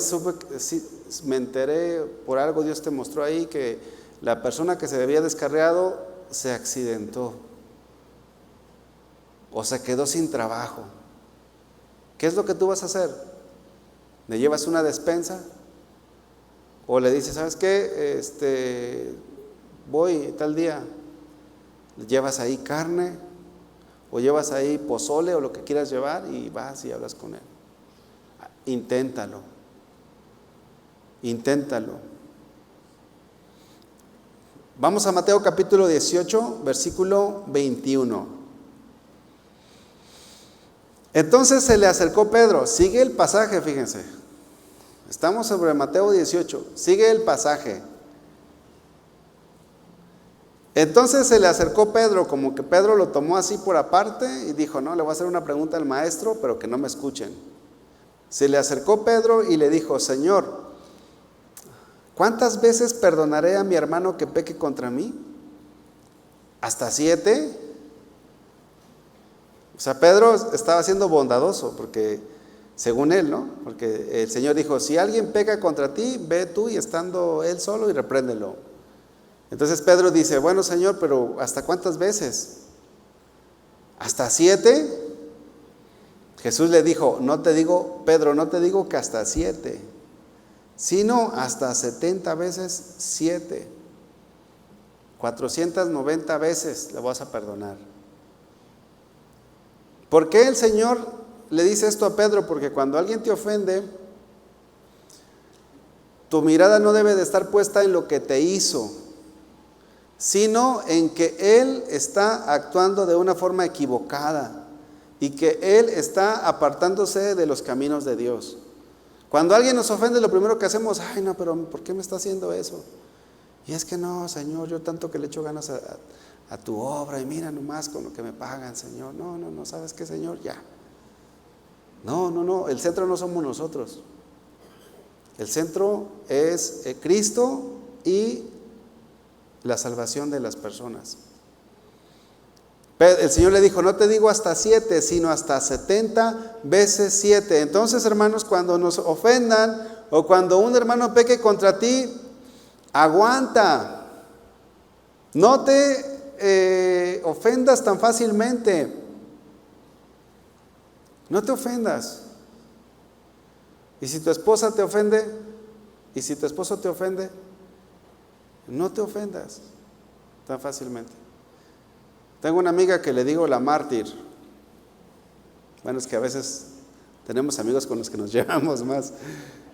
me enteré por algo, Dios te mostró ahí que la persona que se había descarriado se accidentó o se quedó sin trabajo. ¿Qué es lo que tú vas a hacer? ¿Le llevas una despensa? ¿O le dices, ¿sabes qué? Voy tal día. ¿Le llevas ahí carne? ¿O llevas ahí pozole o lo que quieras llevar? Y vas y hablas con él. Inténtalo. Vamos a Mateo capítulo 18, versículo 21. Entonces se le acercó Pedro. Sigue el pasaje, fíjense. Estamos sobre Mateo 18. Sigue el pasaje. Entonces se le acercó Pedro, como que Pedro lo tomó así por aparte y dijo, no, le voy a hacer una pregunta al maestro, pero que no me escuchen. Se le acercó Pedro y le dijo, Señor, ¿cuántas veces perdonaré a mi hermano que peque contra mí? ¿Hasta 7? O sea, Pedro estaba siendo bondadoso, porque según él, ¿no? Porque el Señor dijo, si alguien peca contra ti, ve tú y estando él solo y repréndelo. Entonces Pedro dice, bueno Señor, pero ¿hasta cuántas veces? ¿Hasta 7? Jesús le dijo, Pedro, no te digo que hasta 7, sino hasta 70 veces 7. 490 veces le vas a perdonar. ¿Por qué el Señor le dice esto a Pedro? Porque cuando alguien te ofende, tu mirada no debe de estar puesta en lo que te hizo, sino en que Él está actuando de una forma equivocada y que Él está apartándose de los caminos de Dios. Cuando alguien nos ofende, lo primero que hacemos, ay no, pero ¿por qué me está haciendo eso? Y es que no, Señor, yo tanto que le echo ganas a tu obra y mira nomás con lo que me pagan, Señor. No, ¿sabes qué, Señor? Ya. No, el centro no somos nosotros. El centro es Cristo y la salvación de las personas. El Señor le dijo, no te digo hasta 7, sino hasta 70 veces 7. Entonces, hermanos, cuando nos ofendan o cuando un hermano peque contra ti, aguanta. No te ofendas tan fácilmente. No te ofendas. Y si tu esposa te ofende, y si tu esposo te ofende, no te ofendas tan fácilmente. Tengo una amiga que le digo la mártir. Bueno, es que a veces tenemos amigos con los que nos llevamos más.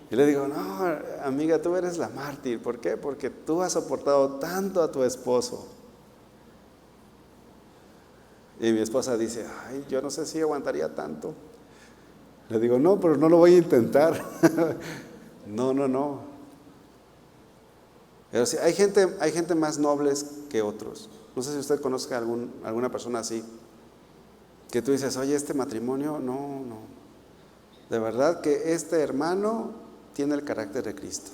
Y le digo, no, amiga, tú eres la mártir. ¿Por qué? Porque tú has soportado tanto a tu esposo. Y mi esposa dice, ay, yo no sé si aguantaría tanto. Le digo, no, pero no lo voy a intentar. No. Pero sí, hay gente más nobles que otros. No sé si usted conozca alguna persona así, que tú dices, oye, este matrimonio, no. De verdad que este hermano tiene el carácter de Cristo.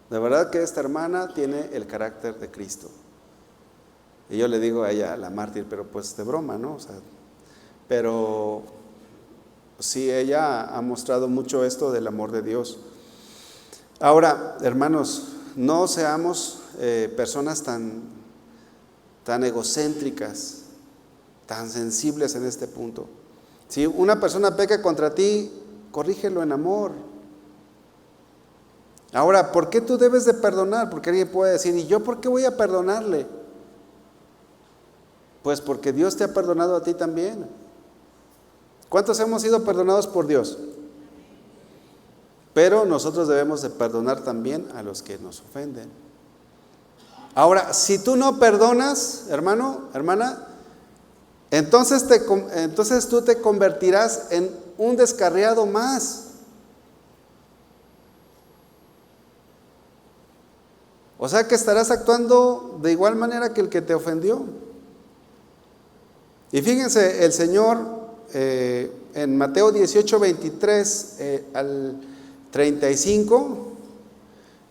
De verdad que esta hermana tiene el carácter de Cristo. Y yo le digo a ella, la mártir, pero pues de broma, ¿no? O sea, pero sí, ella ha mostrado mucho esto del amor de Dios. Ahora, hermanos, no seamos personas tan egocéntricas, tan sensibles en este punto. Si una persona peca contra ti, corrígelo en amor. Ahora, ¿por qué tú debes de perdonar? Porque alguien puede decir, ¿y yo por qué voy a perdonarle? Pues porque Dios te ha perdonado a ti también. ¿Cuántos hemos sido perdonados por Dios? Pero nosotros debemos de perdonar también a los que nos ofenden. Ahora, si tú no perdonas, hermano, hermana, entonces tú te convertirás en un descarriado más. O sea que estarás actuando de igual manera que el que te ofendió. Y fíjense, el Señor en Mateo 18, 23 al 35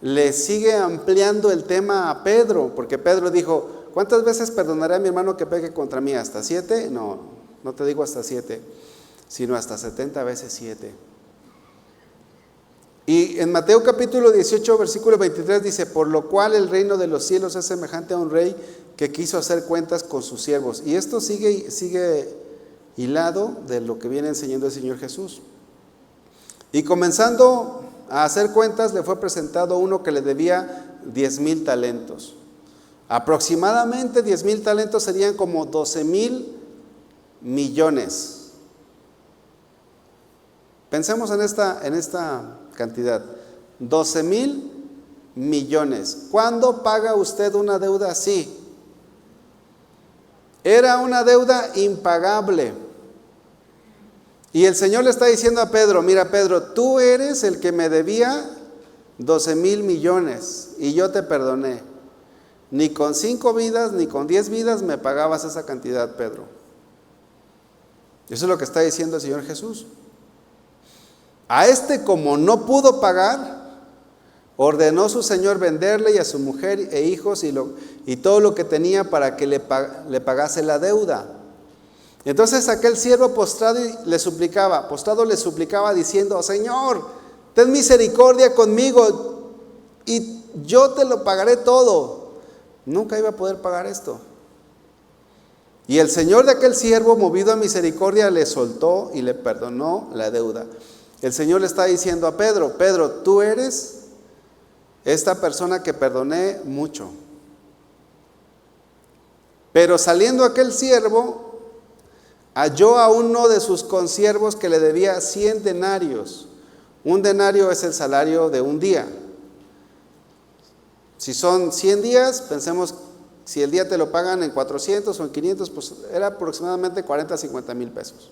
le sigue ampliando el tema a Pedro, porque Pedro dijo, ¿cuántas veces perdonaré a mi hermano que peque contra mí? ¿Hasta 7? No te digo hasta 7, sino hasta 70 veces 7. Y en Mateo capítulo 18, versículo 23 dice, por lo cual el reino de los cielos es semejante a un rey que quiso hacer cuentas con sus siervos. Y esto sigue hilado de lo que viene enseñando el Señor Jesús. Y comenzando a hacer cuentas, le fue presentado uno que le debía 10,000 talentos. Aproximadamente 10,000 talentos serían como 12,000 millones. Pensemos en esta cantidad, 12,000 millones. ¿Cuándo paga usted una deuda así? Era una deuda impagable. Y el Señor le está diciendo a Pedro, mira Pedro, tú eres el que me debía 12,000 millones y yo te perdoné. Ni con 5 vidas, ni con 10 vidas me pagabas esa cantidad, Pedro. Eso es lo que está diciendo el Señor Jesús. A este, como no pudo pagar, ordenó su Señor venderle y a su mujer e hijos y todo lo que tenía para que le pagase la deuda. Entonces aquel siervo postrado le suplicaba diciendo, Señor, ten misericordia conmigo y yo te lo pagaré todo. Nunca iba a poder pagar esto. Y el Señor de aquel siervo, movido a misericordia, le soltó y le perdonó la deuda. El Señor le está diciendo a Pedro, Pedro, tú eres esta persona que perdoné mucho. Pero saliendo aquel siervo, halló a uno de sus consiervos que le debía 100 denarios. Un denario es el salario de un día. Si son 100 días, pensemos, si el día te lo pagan en 400 o en 500, pues era aproximadamente 40 a 50 mil pesos.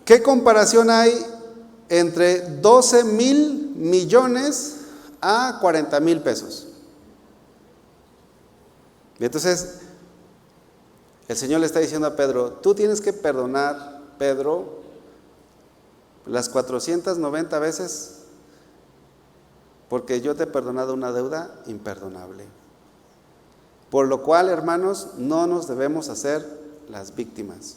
¿Qué comparación hay entre 12 mil millones a 40 mil pesos? Y entonces, el Señor le está diciendo a Pedro, tú tienes que perdonar, Pedro, las 490 veces, porque yo te he perdonado una deuda imperdonable. Por lo cual, hermanos, no nos debemos hacer las víctimas,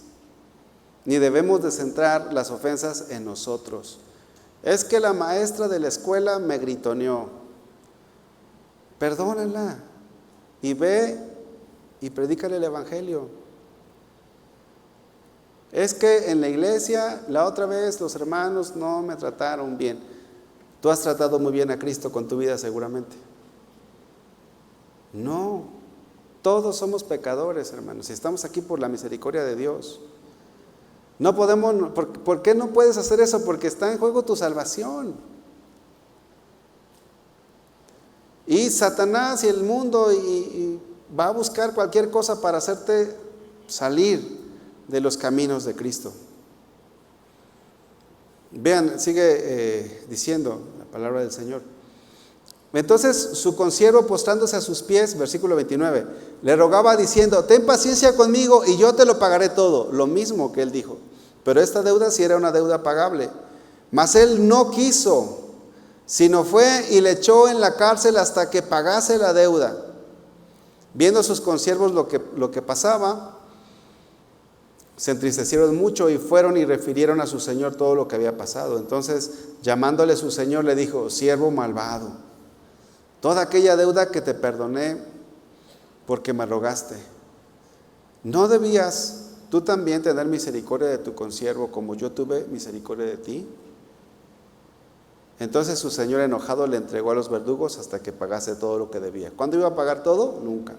ni debemos de centrar las ofensas en nosotros. Es que la maestra de la escuela me gritoneó. Perdónenla y ve y predícale el evangelio. Es que en la iglesia la otra vez los hermanos no me trataron bien. Tú has tratado muy bien a Cristo con tu vida seguramente. No, todos somos pecadores, hermanos, y estamos aquí por la misericordia de Dios. No podemos, ¿por qué no puedes hacer eso? Porque está en juego tu salvación. Y Satanás y el mundo y va a buscar cualquier cosa para hacerte salir de los caminos de Cristo. Vean, sigue diciendo la palabra del Señor. Entonces su consiervo, postrándose a sus pies, versículo 29, le rogaba diciendo, ten paciencia conmigo y yo te lo pagaré todo. Lo mismo que él dijo. Pero esta deuda sí era una deuda pagable. Mas él no quiso, sino fue y le echó en la cárcel hasta que pagase la deuda. Viendo sus consiervos lo que pasaba, se entristecieron mucho y fueron y refirieron a su señor todo lo que había pasado. Entonces, llamándole su señor, le dijo, siervo malvado, toda aquella deuda que te perdoné porque me rogaste, ¿no debías tú también tener misericordia de tu consiervo como yo tuve misericordia de ti? Entonces su señor enojado le entregó a los verdugos hasta que pagase todo lo que debía. ¿Cuándo iba a pagar todo? Nunca.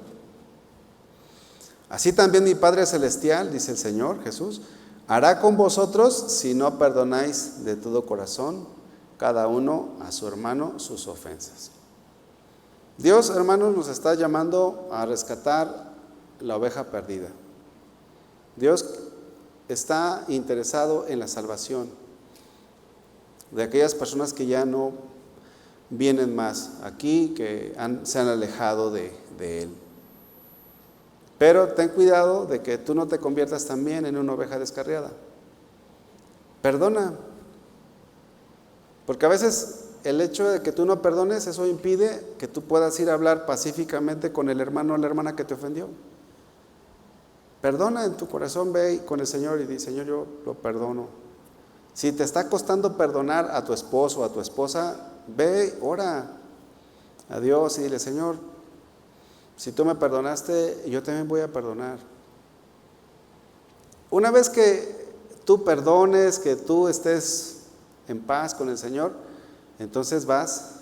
Así también mi Padre Celestial, dice el Señor Jesús, hará con vosotros si no perdonáis de todo corazón cada uno a su hermano sus ofensas. Dios, hermanos, nos está llamando a rescatar la oveja perdida. Dios está interesado en la salvación de aquellas personas que ya no vienen más aquí, que se han alejado de Él. Pero ten cuidado de que tú no te conviertas también en una oveja descarriada. Perdona. Porque a veces el hecho de que tú no perdones, eso impide que tú puedas ir a hablar pacíficamente con el hermano o la hermana que te ofendió. Perdona en tu corazón, ve con el Señor y di, Señor, yo lo perdono. Si te está costando perdonar a tu esposo o a tu esposa, ve, ora a Dios y dile, Señor, si tú me perdonaste, yo también voy a perdonar. Una vez que tú perdones, que tú estés en paz con el Señor, entonces vas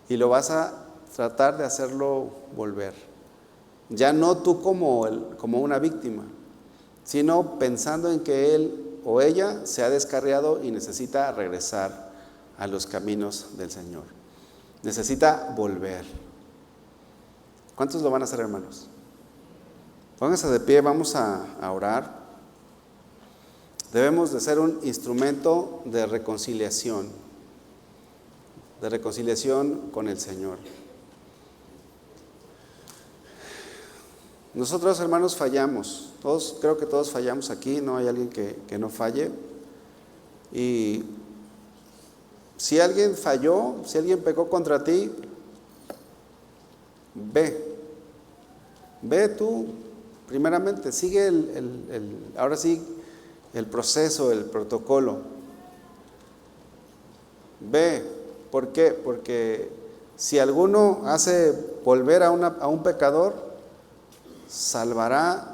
y lo vas a tratar de hacerlo volver. Ya no tú como una víctima, sino pensando en que él o ella se ha descarriado y necesita regresar a los caminos del Señor. Necesita volver. ¿Cuántos lo van a hacer, hermanos? Pónganse de pie, vamos a orar. Debemos de ser un instrumento de reconciliación con el Señor. Nosotros, hermanos, fallamos. Creo que todos fallamos aquí, no hay alguien que no falle. Y si alguien falló, si alguien pecó contra ti, ve tú, primeramente, sigue ahora sí, el proceso, el protocolo. Ve, ¿por qué? Porque si alguno hace volver a un pecador, salvará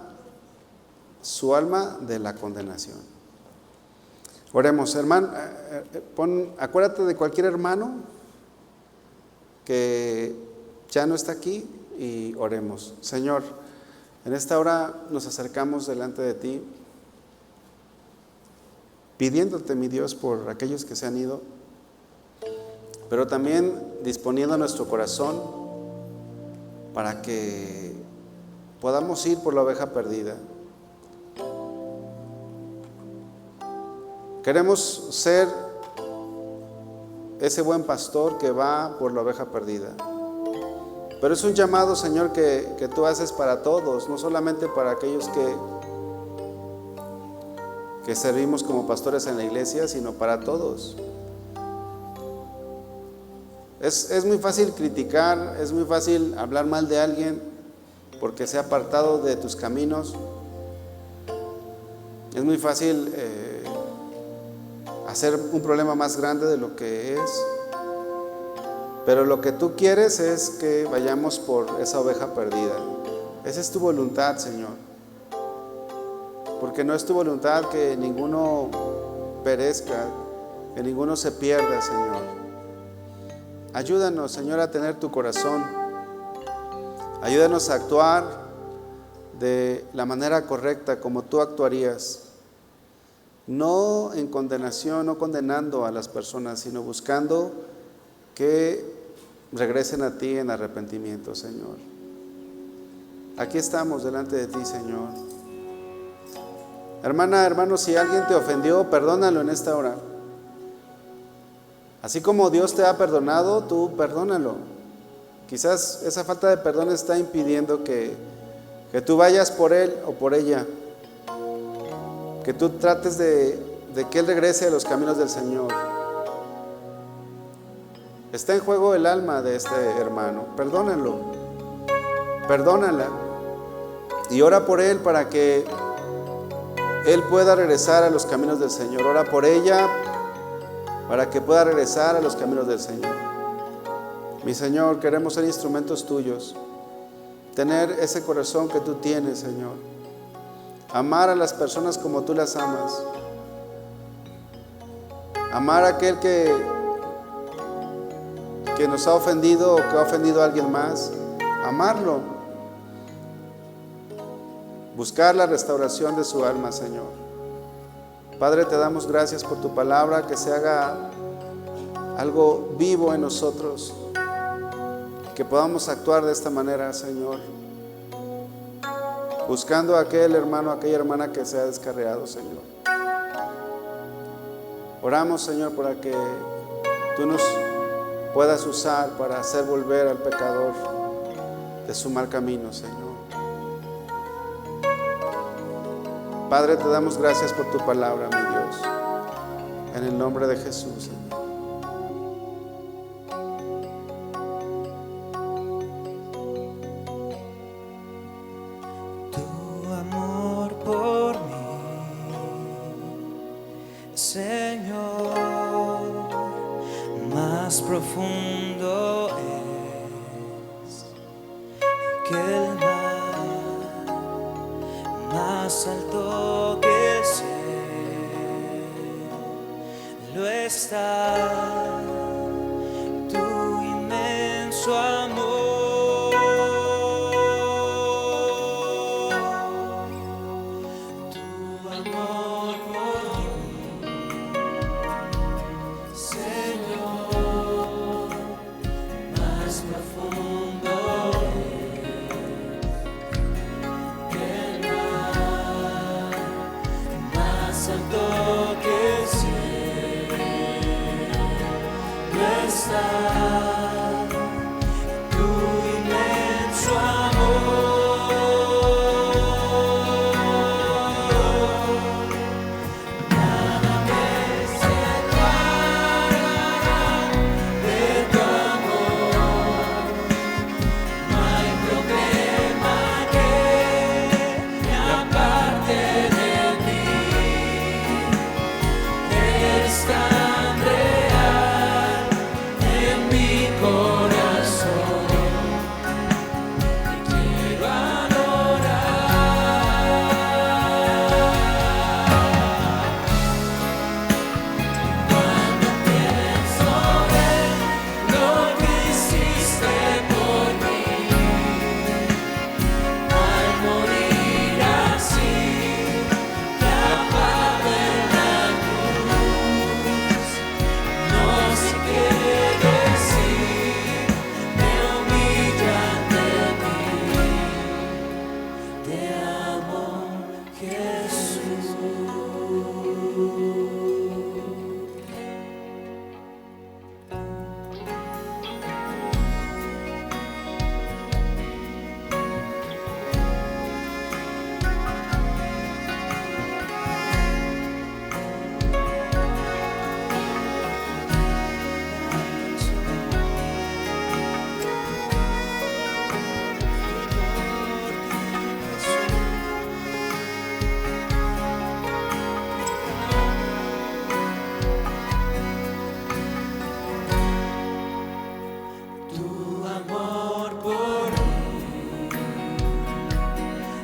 su alma de la condenación. Oremos, hermano, acuérdate de cualquier hermano que ya no está aquí y oremos. Señor, en esta hora nos acercamos delante de ti, pidiéndote, mi Dios, por aquellos que se han ido, pero también disponiendo nuestro corazón para que podamos ir por la oveja perdida. Queremos ser ese buen pastor que va por la oveja perdida. Pero es un llamado, Señor, que tú haces para todos, no solamente para aquellos que servimos como pastores en la iglesia, sino para todos. Es muy fácil criticar, es muy fácil hablar mal de alguien porque se ha apartado de tus caminos. Es muy fácil hacer un problema más grande de lo que es. Pero lo que tú quieres es que vayamos por esa oveja perdida. Esa es tu voluntad, Señor. Porque no es tu voluntad que ninguno perezca, que ninguno se pierda, Señor. Ayúdanos, Señor, a tener tu corazón. Ayúdanos a actuar de la manera correcta, como tú actuarías. No en condenación, no condenando a las personas, sino buscando que regresen a ti en arrepentimiento, Señor. Aquí estamos delante de ti, Señor. Hermana, hermano, si alguien te ofendió, perdónalo en esta hora. Así como Dios te ha perdonado, tú perdónalo. Quizás esa falta de perdón está impidiendo que tú vayas por él o por ella. Que tú trates de que él regrese a los caminos del Señor. Está en juego el alma de este hermano. Perdónalo, perdónala y ora por él para que él pueda regresar a los caminos del Señor. Ora por ella para que pueda regresar a los caminos del Señor. Mi Señor, queremos ser instrumentos tuyos, tener ese corazón que tú tienes, Señor, amar a las personas como tú las amas, amar a aquel que nos ha ofendido o que ha ofendido a alguien más, amarlo, buscar la restauración de su alma, Señor. Padre, te damos gracias por tu palabra, que se haga algo vivo en nosotros, que podamos actuar de esta manera, Señor, buscando a aquel hermano, a aquella hermana que se ha descarriado, Señor. Oramos, Señor, para que tú nos puedas usar para hacer volver al pecador de su mal camino, Señor. Padre, te damos gracias por tu palabra, mi Dios, en el nombre de Jesús, Señor. Tu amor por mí, Señor, más profundo es que el mar, más alto que el cielo está tu inmenso amor. Tu amor por mí, Señor, más profundo que el mar, más alto que el cielo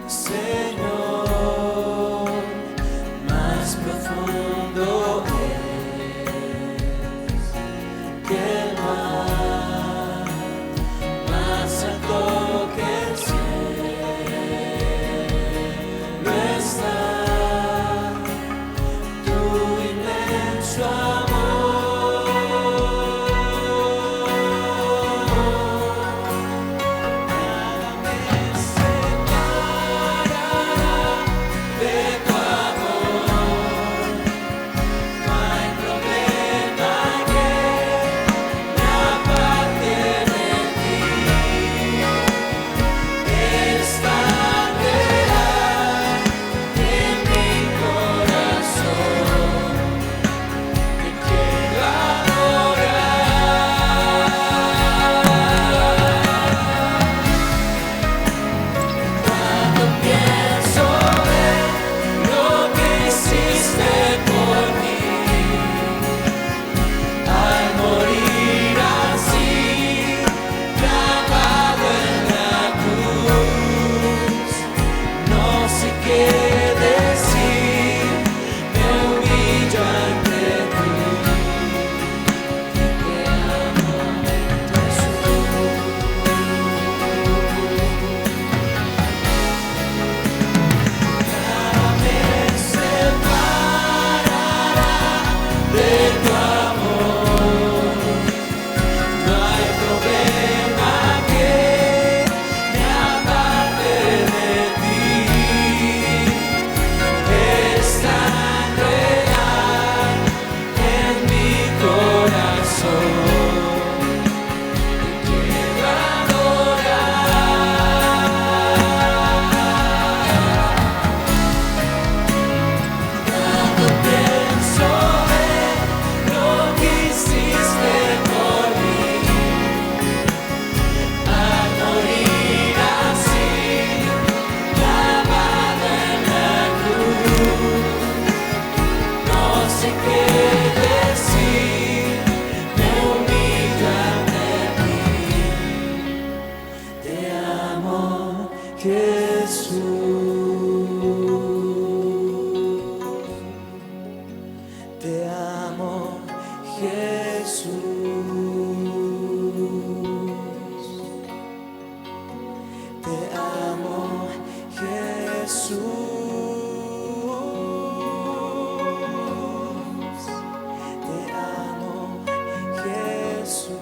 Señor, más profundo es que el mar, más alto que el cielo está tu inmenso amor. Nada me separará de tu amor, no hay problema que me aparte de ti. Es tan real en mi corazón, te quiero adorar. Cuando pienso en lo que hiciste por mí, al morir así, clavado en la cruz, no sé qué decir, me humillo ante ti. Te amo, Jesús. Nada me separará de tu amor, no hay problema que me aparte de ti. Es tan real en mi corazón, te quiero adorar. Cuando pienso en lo que hiciste por mí, al morir así, clavado en la cruz, no sé qué decir, me humillo ante ti. Te amo, Jesús. Te amo, Jesús. Te amo, Jesús. Te amo, Jesús.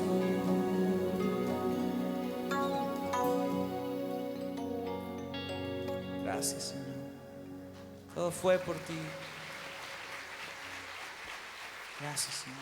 Gracias, Señor. Todo fue por ti. Gracias, Señor.